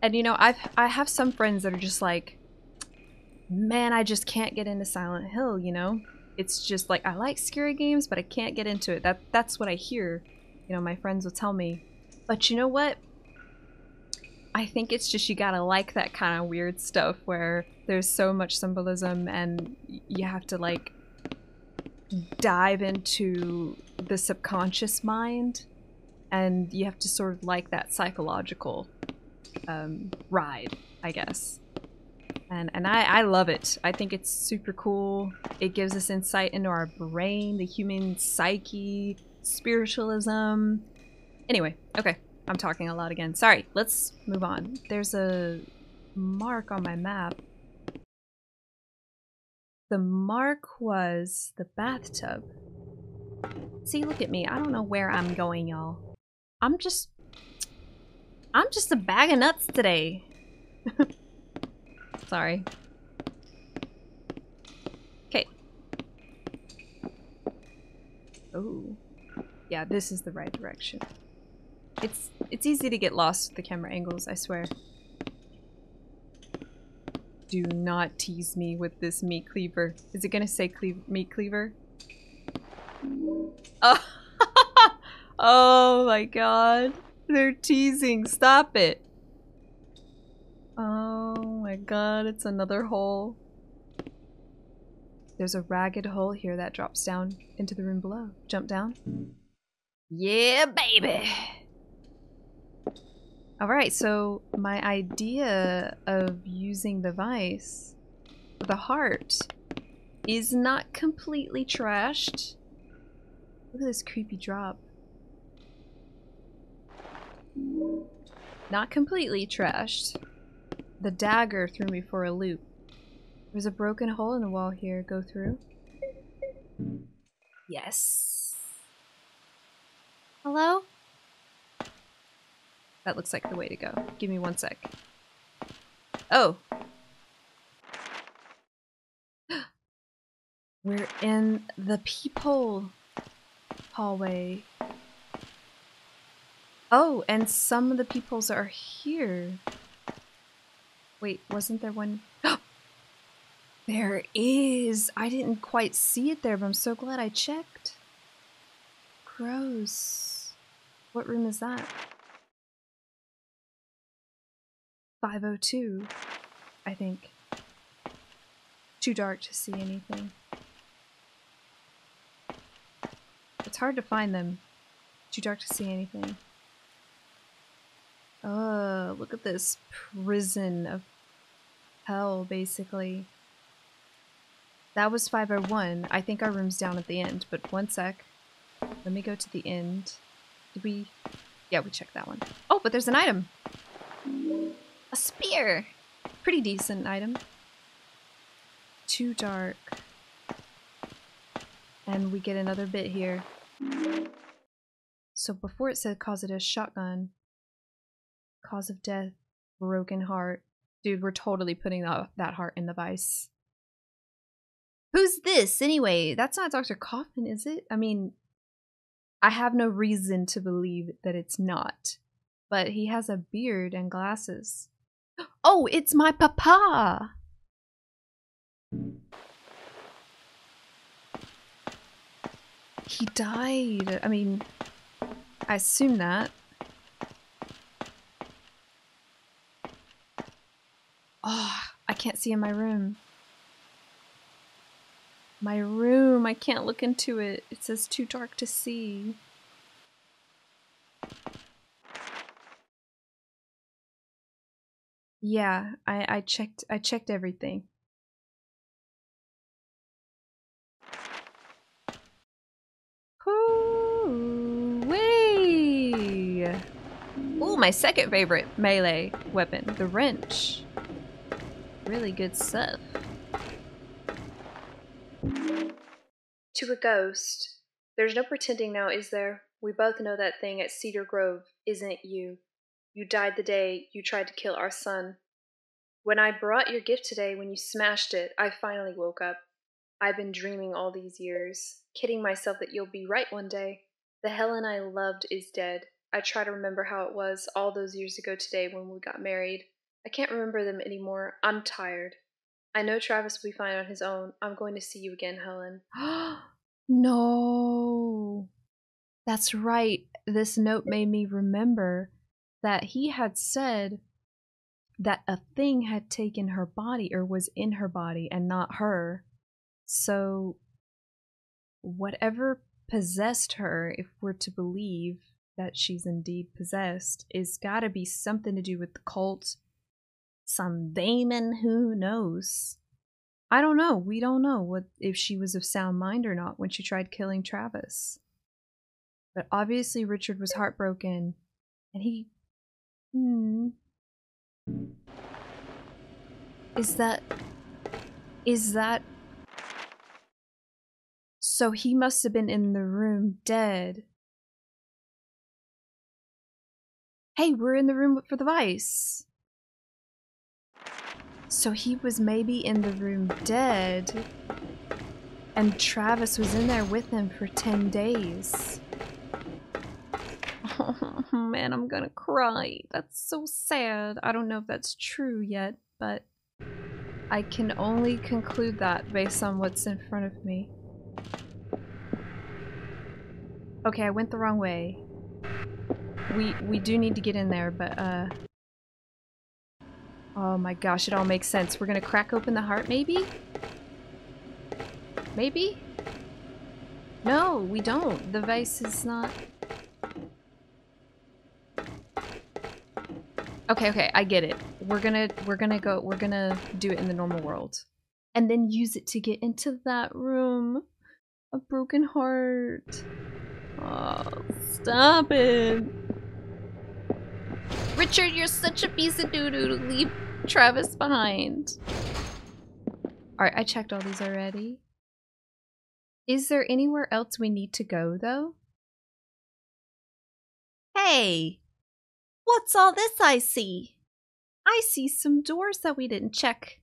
And you know, I have some friends that are just like, man, I just can't get into Silent Hill, you know? It's just like, I like scary games, but I can't get into it. That's what I hear. You know, my friends will tell me. But you know what? I think it's just you gotta like that kind of weird stuff where there's so much symbolism and you have to like dive into the subconscious mind, and you have to sort of like that psychological ride, I guess. And I love it. I think it's super cool. It gives us insight into our brain, the human psyche, spiritualism. Anyway, okay. I'm talking a lot again. Sorry, let's move on. There's a mark on my map. The mark was the bathtub. See, look at me. I don't know where I'm going, y'all. I'm just a bag of nuts today. Sorry. Okay. Oh. Yeah, this is the right direction. It's easy to get lost with the camera angles, I swear. Do not tease me with this meat cleaver. Is it gonna say meat cleaver? Oh. Oh my god. They're teasing. Stop it. Oh my god, it's another hole. There's a ragged hole here that drops down into the room below. Jump down. Yeah, baby! Alright, so my idea of using the vice, the heart, is not completely trashed. Look at this creepy drop. Not completely trashed. The dagger threw me for a loop. There's a broken hole in the wall here. Go through. Yes. Hello? That looks like the way to go. Give me 1 sec. Oh. We're in the peephole hallway. Oh, and some of the peepholes are here. Wait, wasn't there one? There is! I didn't quite see it there, but I'm so glad I checked. Gross. What room is that? 502, I think. Too dark to see anything. It's hard to find them. Too dark to see anything. Oh, look at this prison of hell, basically. That was 501. I think our room's down at the end, but 1 sec. Let me go to the end. Did we? Yeah, we checked that one. Oh, but there's an item! A spear! Pretty decent item. Too dark. And we get another bit here. So before it said cause of death, shotgun. Cause of death, broken heart. Dude, we're totally putting that heart in the vice. Who's this, anyway? That's not Dr. Coffin, is it? I mean, I have no reason to believe that it's not. But he has a beard and glasses. Oh, it's my papa! He died. I mean, I assume that. Oh, I can't see in my room. My room, I can't look into it. It says too dark to see. Yeah, I checked everything. Hoo-wee! Ooh, my second favorite melee weapon, the wrench. Really good stuff. To a ghost. There's no pretending now, is there? We both know that thing at Cedar Grove isn't you. You died the day you tried to kill our son. When I brought your gift today, when you smashed it, I finally woke up. I've been dreaming all these years, kidding myself that you'll be right one day. The Helen I loved is dead. I try to remember how it was all those years ago today when we got married. I can't remember them anymore. I'm tired. I know Travis will be fine on his own. I'm going to see you again, Helen. No. That's right. This note made me remember that he had said that a thing had taken her body or was in her body and not her. So whatever possessed her, if we're to believe that she's indeed possessed, is gotta be something to do with the cult. Some demon, who knows? I don't know. We don't know what if she was of sound mind or not when she tried killing Travis. But obviously Richard was heartbroken, and he... Is that... So he must have been in the room dead. Hey, we're in the room for the vice. So he was maybe in the room dead, and Travis was in there with him for 10 days. Oh man, I'm gonna cry. That's so sad. I don't know if that's true yet, but I can only conclude that based on what's in front of me. Okay, I went the wrong way. We do need to get in there, but oh my gosh, it all makes sense. We're gonna crack open the heart, maybe? Maybe? No, we don't. The vase is not... Okay, I get it. We're gonna do it in the normal world. And then use it to get into that room. A broken heart. Oh, stop it. Richard, you're such a piece of doo-doo to leave Travis behind. Alright, I checked all these already. Is there anywhere else we need to go, though? Hey! What's all this I see? I see some doors that we didn't check.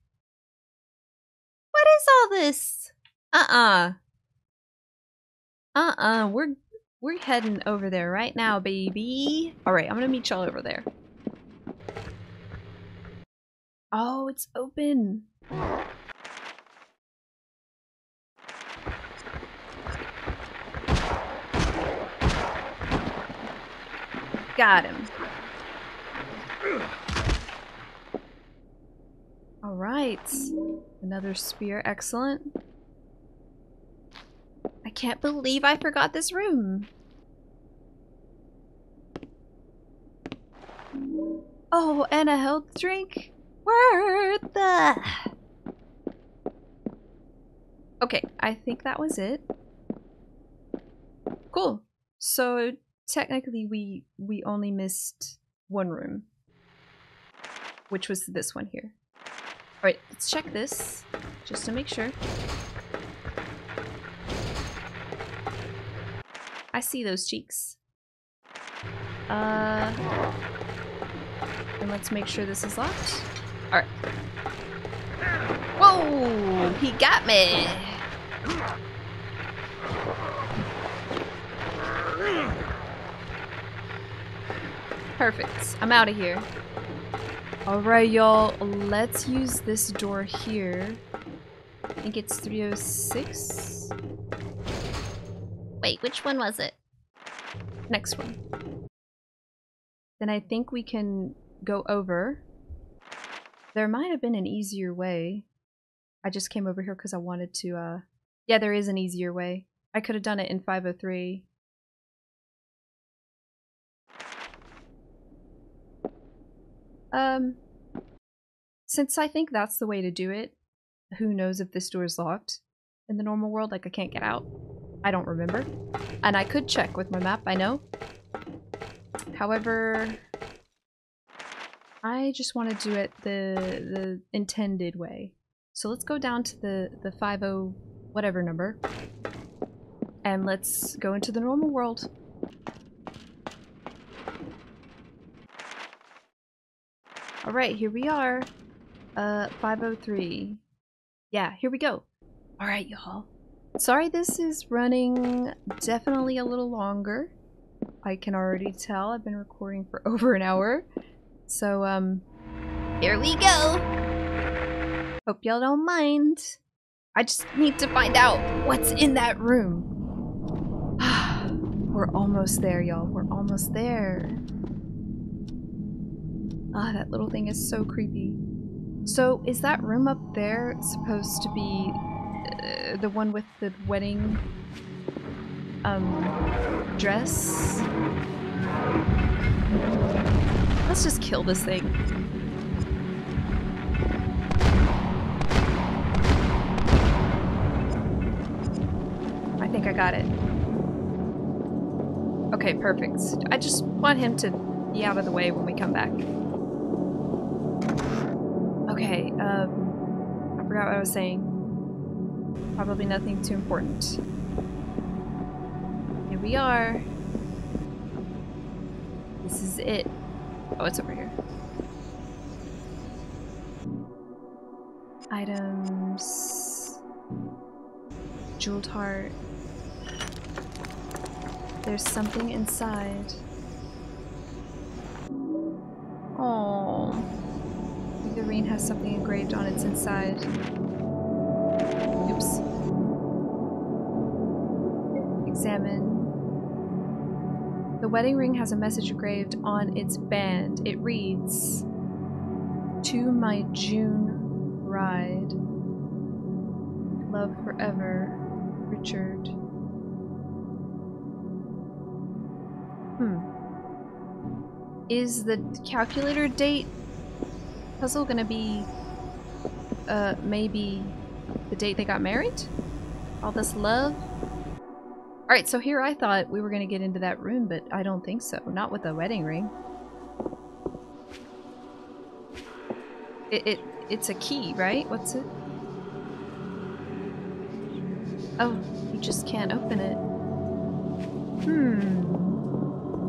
What is all this? We're heading over there right now, baby. Alright, I'm gonna meet y'all over there. Oh, it's open. Got him. Alright. Another spear, excellent. I can't believe I forgot this room. Oh, and a health drink? Worth the... Okay, I think that was it. Cool. So technically we only missed one room, which was this one here. Alright, let's check this, just to make sure. I see those cheeks. And let's make sure this is locked. Alright. Whoa! He got me! Perfect. I'm out of here. Alright, y'all. Let's use this door here. I think it's 306. Wait, which one was it? Next one. Then I think we can go over. There might have been an easier way. I just came over here because I wanted to, yeah, there is an easier way. I could have done it in 503. Since I think that's the way to do it, who knows if this door is locked in the normal world? Like, I can't get out. I don't remember. And I could check with my map, I know. However, I just want to do it the intended way. So let's go down to the 50 whatever number. And let's go into the normal world. Alright, here we are. 503. Yeah, here we go. Alright, y'all. Sorry this is running definitely a little longer. I can already tell. I've been recording for over an hour. So, here we go! Hope y'all don't mind. I just need to find out what's in that room. We're almost there, y'all. We're almost there. Ah, that little thing is so creepy. So, is that room up there supposed to be the one with the wedding dress? Let's just kill this thing. I think I got it. Okay, perfect. I just want him to be out of the way when we come back. Okay, I forgot what I was saying. Probably nothing too important. Here we are. This is it. Oh, it's over here. Items. Jeweled heart. There's something inside. Oh, figurine has something engraved on its inside. Oops. Examine. The wedding ring has a message engraved on its band. It reads, "To my June bride. Love forever, Richard." Is the calculator date puzzle gonna be, maybe the date they got married? All this love? Alright, so here I thought we were gonna get into that room, but I don't think so. Not with the wedding ring. It's a key, right? What's it? Oh, you just can't open it.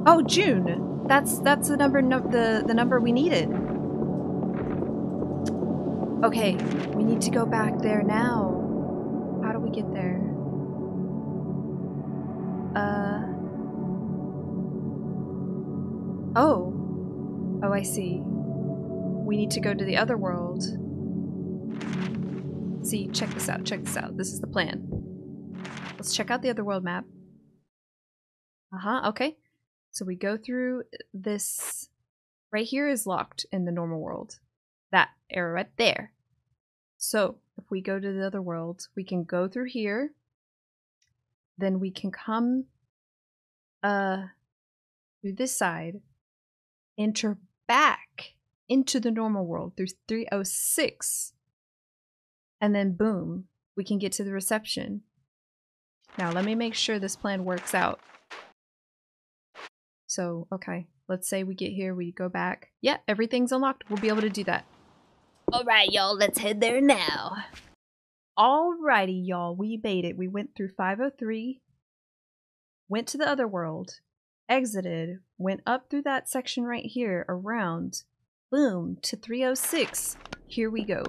Oh, June! That's the number the number we needed. Okay, we need to go back there now. How do we get there? Oh, I see. We need to go to the other world. See, check this out, check this out. This is the plan. Let's check out the other world map. Okay. So we go through this. Right here is locked in the normal world. That area right there. So if we go to the other world, we can go through here. Then we can come through this side, enter back into the normal world through 306. And then boom, we can get to the reception. Now let me make sure this plan works out. So, okay, let's say we get here, we go back. Yeah, everything's unlocked. We'll be able to do that. Alright, y'all, let's head there now. Alrighty, y'all, we made it. We went through 503, went to the other world, exited, went up through that section right here, around, boom, to 306. Here we go.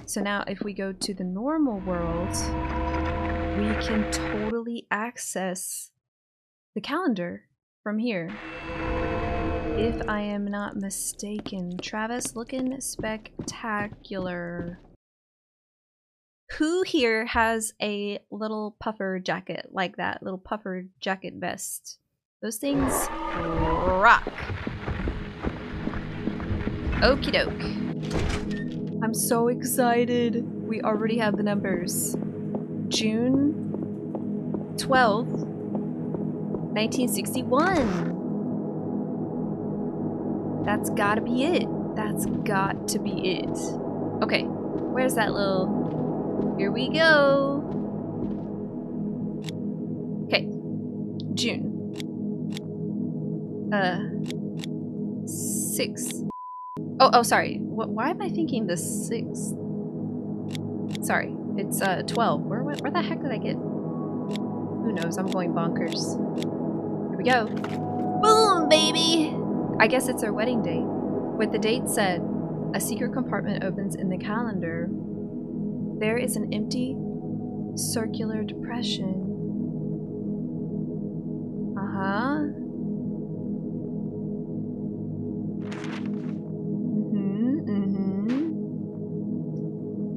So now if we go to the normal world, we can totally access the calendar from here. If I am not mistaken. Travis, looking spectacular. Who here has a little puffer jacket like that? Little puffer jacket vest. Those things rock. Okie doke. I'm so excited. We already have the numbers. June 12th, 1961. That's gotta be it. That's got to be it. Okay, where's that little... Here we go. Okay, June. 6. Oh, sorry. Why am I thinking the 6th? Sorry, it's 12. Where the heck did I get? Who knows? I'm going bonkers. Here we go. Boom, baby! I guess it's our wedding date. With the date said, a secret compartment opens in the calendar. There is an empty, circular depression.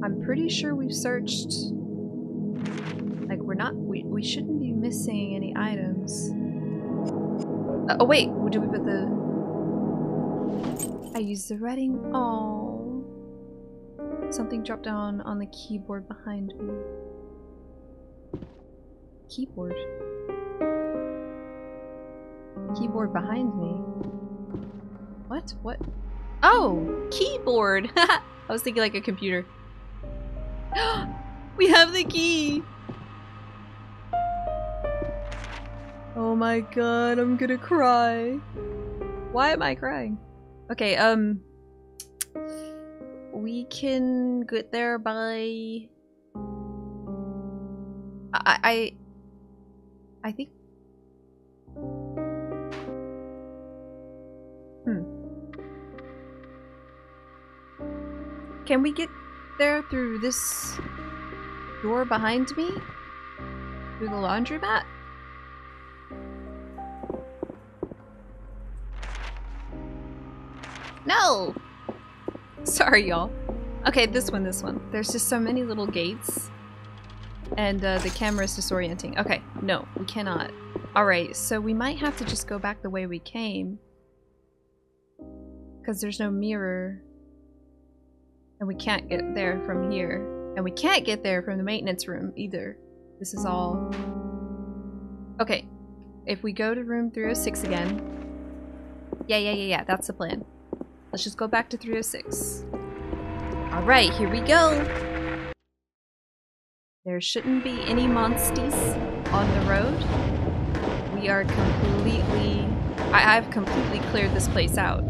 I'm pretty sure we've searched. Like, we shouldn't be missing any items. Oh wait, do we put the... I used the writing. Oh, something dropped down on the keyboard behind me. Keyboard? Keyboard behind me? What? What? Oh, keyboard! I was thinking like a computer. We have the key! Oh my god, I'm gonna cry. Why am I crying? Okay, we can get there by... I think... Can we get there through this door behind me? Through the laundromat? No! Sorry, y'all. Okay, this one. There's just so many little gates. And the camera is disorienting. Okay, no, we cannot. Alright, so we might have to just go back the way we came. Because there's no mirror. And we can't get there from here. And we can't get there from the maintenance room either. This is all... Okay, if we go to room 306 again... Yeah, that's the plan. Let's just go back to 306. Alright, here we go! There shouldn't be any monsties on the road. We are completely... I've completely cleared this place out.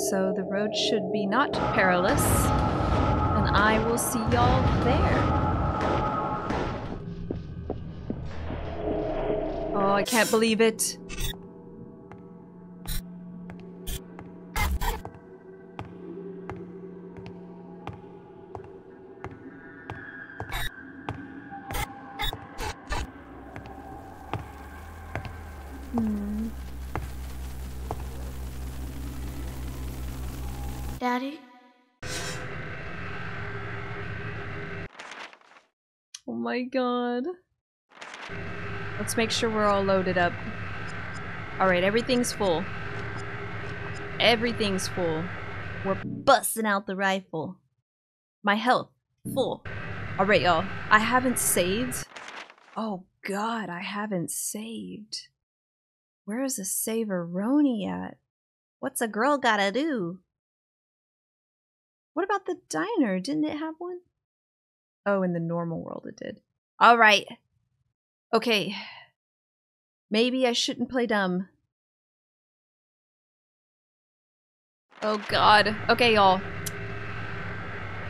So the road should be not perilous. And I will see y'all there. Oh, I can't believe it. Daddy? Oh my god. Let's make sure we're all loaded up. Alright, everything's full. Everything's full. We're busting out the rifle. My health, full. Alright, y'all. I haven't saved. Oh god, I haven't saved. Where is the Saveroni at? What's a girl gotta do? What about the diner? Didn't it have one? Oh, in the normal world it did. Alright. Okay. Maybe I shouldn't play dumb. Oh god. Okay, y'all.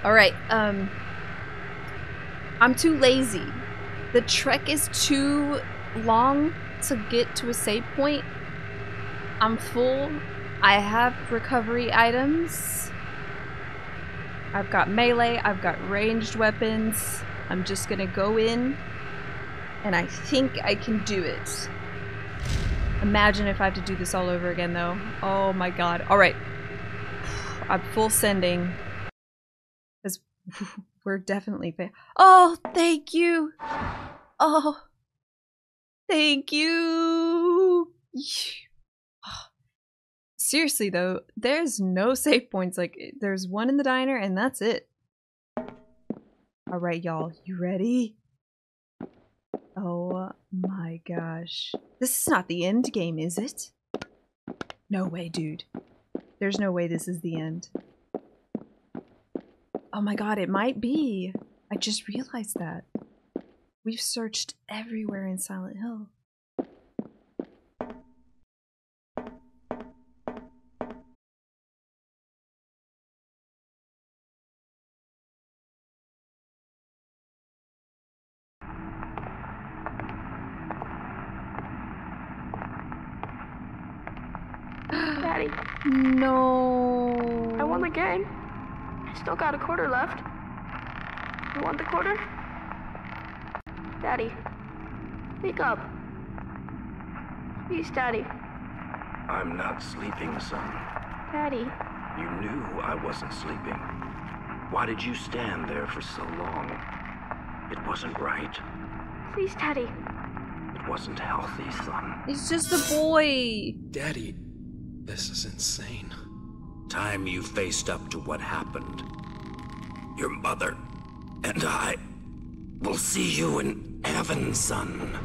Alright, I'm too lazy. The trek is too long to get to a save point. I'm full. I have recovery items. I've got melee, I've got ranged weapons. I'm just gonna go in, and I think I can do it. Imagine if I have to do this all over again, though. Oh my god. Alright. I'm full sending. Because we're definitely oh, thank you! Oh. Thank you! Seriously though, there's no save points. Like, there's one in the diner and that's it. Alright, y'all, you ready? Oh my gosh. This is not the end game, is it? No way, dude. There's no way this is the end. Oh my god, it might be. I just realized that. We've searched everywhere in Silent Hill. Daddy, No. I won the game. I still got a quarter left. You want the quarter? Daddy, wake up. Please, Daddy. I'm not sleeping, son. Daddy. You knew I wasn't sleeping. Why did you stand there for so long? It wasn't right. Please, Daddy. It wasn't healthy, son. He's just a boy. Daddy, this is insane. Time you faced up to what happened. Your mother and I will see you in heaven, son.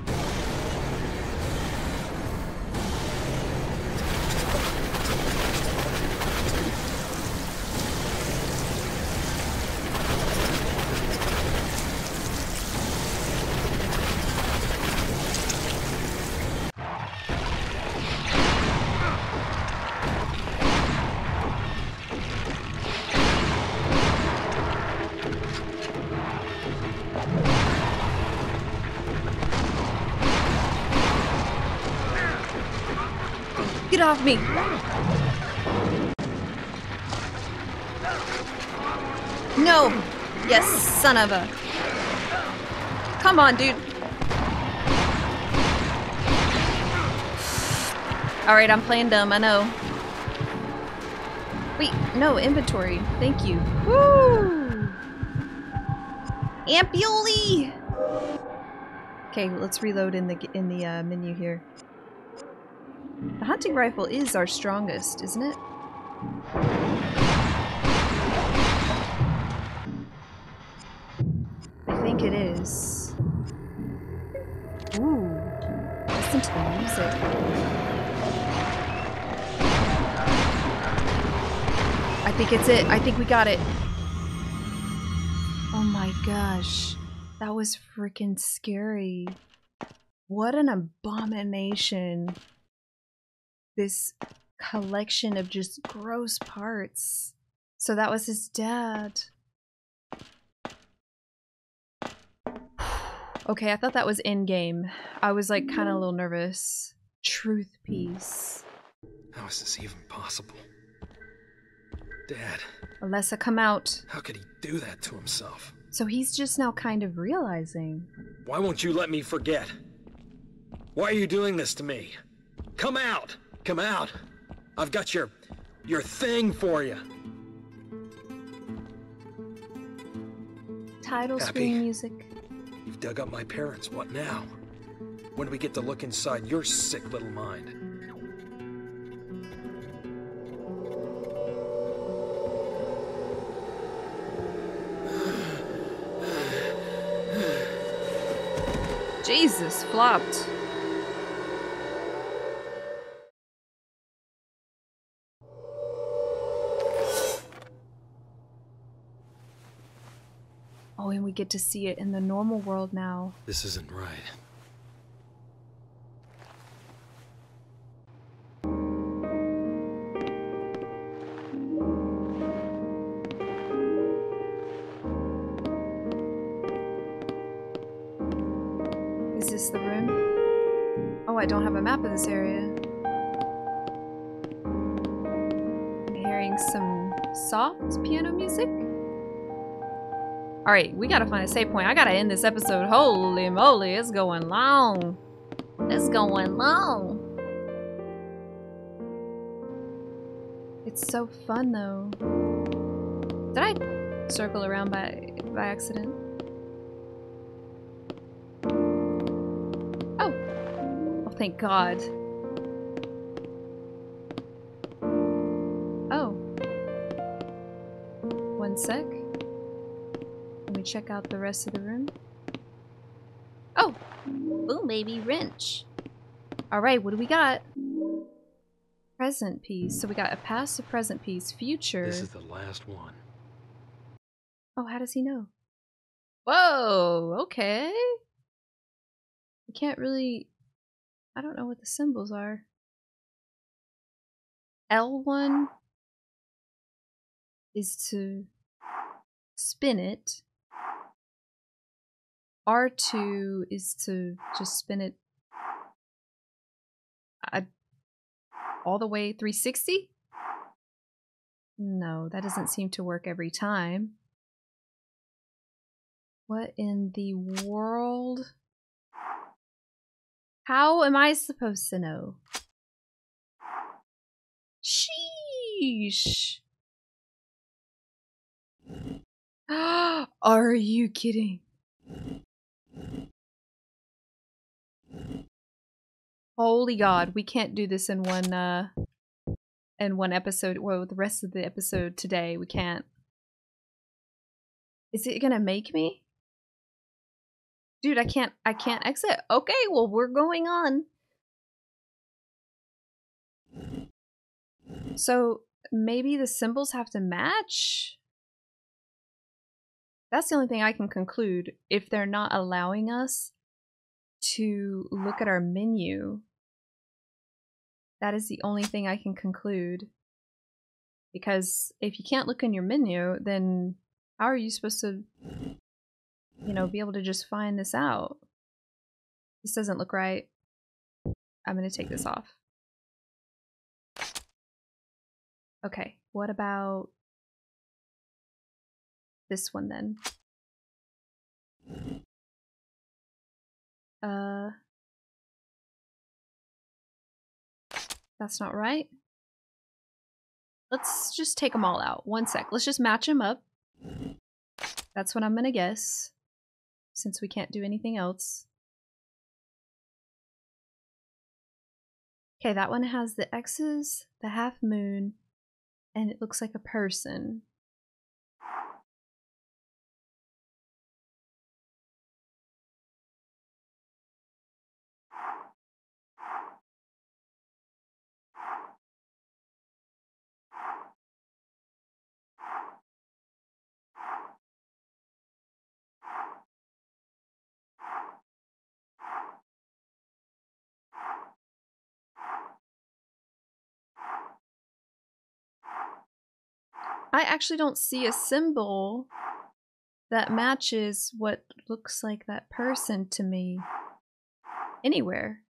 Get off me! No! Yes, son of a... Come on, dude! Alright, I'm playing dumb, I know. Wait, no, inventory. Thank you. Woo! Ampioli! Okay, let's reload in the menu here. The hunting rifle is our strongest, isn't it? I think it is. Ooh. Listen to the music. I think it's it. I think we got it. Oh my gosh. That was freaking scary. What an abomination. This collection of just gross parts. So that was his dad. Okay, I thought that was in-game. I was like kind of a little nervous. Truth piece. How is this even possible? Dad. Alessa, come out. How could he do that to himself? So he's just now kind of realizing. Why won't you let me forget? Why are you doing this to me? Come out! Come out! I've got your thing for you. Title Happy? screen music. You've dug up my parents. What now? When do we get to look inside your sick little mind? Jesus, flopped. Oh, and we get to see it in the normal world now. This isn't right. Is this the room? Oh, I don't have a map of this area. I'm hearing some soft piano music. Alright, we gotta find a save point. I gotta end this episode. Holy moly, it's going long. It's going long. It's so fun though. Did I circle around by accident? Oh. Oh, thank God. Oh. One sec. Let me check out the rest of the room. Oh! Boom, baby, wrench. Alright, what do we got? Present piece. So we got a past, a present piece, future. This is the last one. Oh, how does he know? Whoa, okay. I can't really... I don't know what the symbols are. L1 is to spin it. R2 is to just spin it all the way 360? No, that doesn't seem to work every time. What in the world? How am I supposed to know? Sheesh. Are you kidding? Holy God, we can't do this in one episode. Well, the rest of the episode today, we can't. Is it gonna make me? Dude, I can't exit. Okay, well, we're going on. So maybe the symbols have to match? That's the only thing I can conclude. If they're not allowing us to look at our menu, that is the only thing I can conclude. Because if you can't look in your menu, then how are you supposed to, you know, be able to just find this out? This doesn't look right. I'm gonna take this off. Okay, what about this one then? That's not right. Let's just take them all out. One sec. Let's just match them up. That's what I'm gonna guess, since we can't do anything else. Okay, that one has the X's, the half moon, and it looks like a person. I actually don't see a symbol that matches what looks like that person to me anywhere.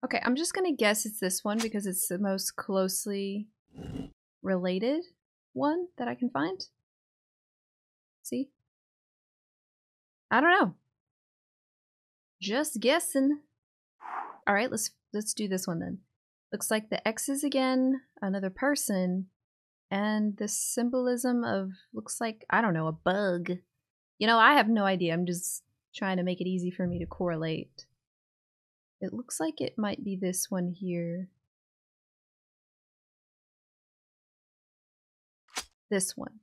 Okay, I'm just gonna guess it's this one because it's the most closely related one that I can find. See? I don't know. Just guessing. All right, let's do this one then. Looks like the X's again, another person, and the symbolism of, looks like, I don't know, a bug. You know, I have no idea. I'm just trying to make it easy for me to correlate. It looks like it might be this one here. This one.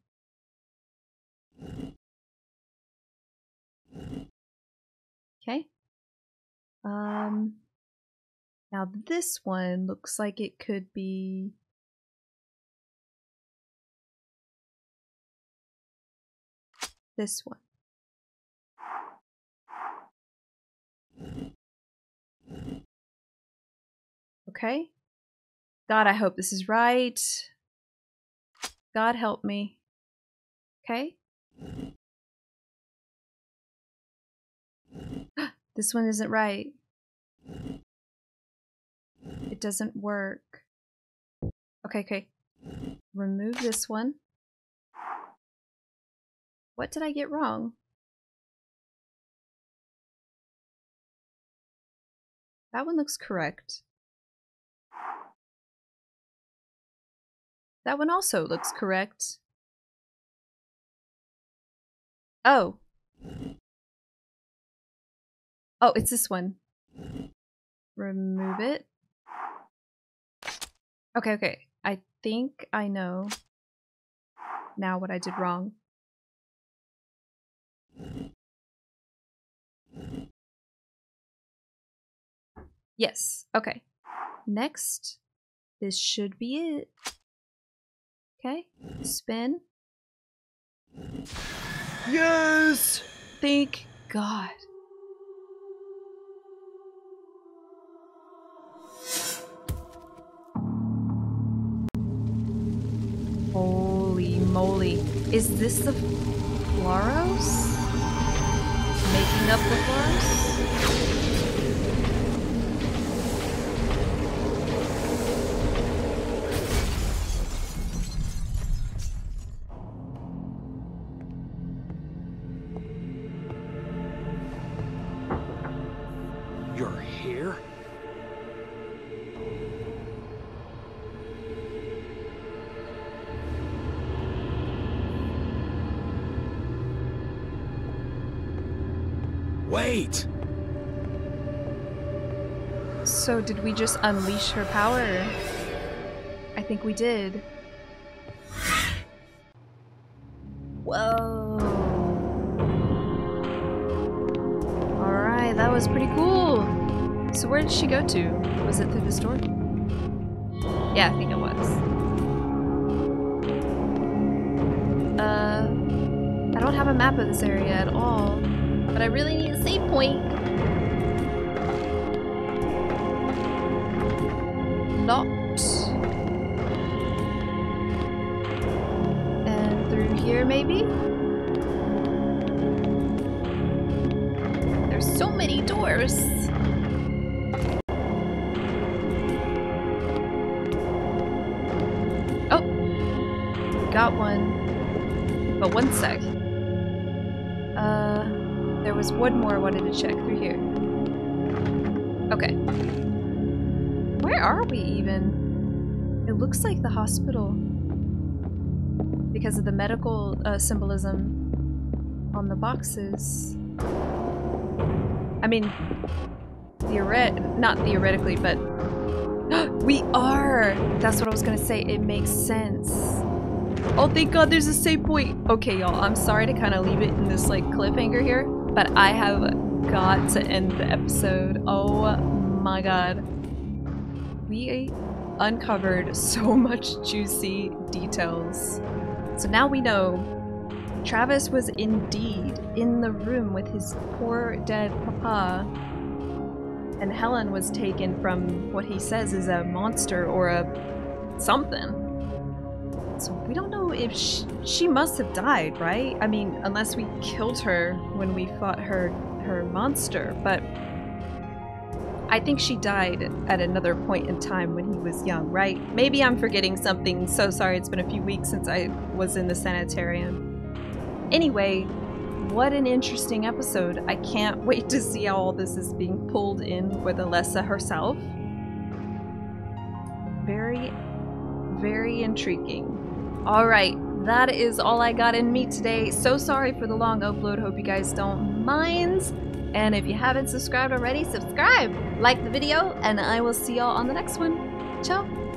Okay. Now this one looks like it could be this one. Okay. God, I hope this is right. God help me. Okay. This one isn't right. It doesn't work. Okay. Remove this one. What did I get wrong? That one looks correct. That one also looks correct. Oh. Oh, it's this one. Remove it. Okay. I think I know now what I did wrong. Yes, okay. Next, this should be it. Okay, spin. Yes! Thank God. Holy moly. Is this the Flauros? Making up the Flauros? You're here? Wait! So did we just unleash her power? I think we did. Whoa. Alright, that was pretty cool. So where did she go to? Was it through this door? Yeah, I think it was. I don't have a map of this area at all, but I really need a save point. Locked. And through here, maybe? There's so many doors. Oh! Got one. But one sec. There was one more I wanted to check through here. Okay. Where are we even? It looks like the hospital because of the medical symbolism on the boxes. I mean, not theoretically, but we are! That's what I was gonna say. It makes sense. Oh, thank God there's a save point! Okay, y'all, I'm sorry to kind of leave it in this, like, cliffhanger here, but I have got to end the episode. Oh my God. We uncovered so much juicy details. So now we know Travis was indeed in the room with his poor dead papa, and Helen was taken from what he says is a monster or a something. So we don't know if she must have died, right? I mean, unless we killed her when we fought her monster, but I think she died at another point in time when he was young, right? Maybe I'm forgetting something. So sorry, it's been a few weeks since I was in the sanitarium. Anyway, what an interesting episode. I can't wait to see how all this is being pulled in with Alessa herself. Very, very intriguing. Alright, that is all I got in me today. So sorry for the long upload. Hope you guys don't mind. And if you haven't subscribed already, subscribe! Like the video, and I will see y'all on the next one. Ciao!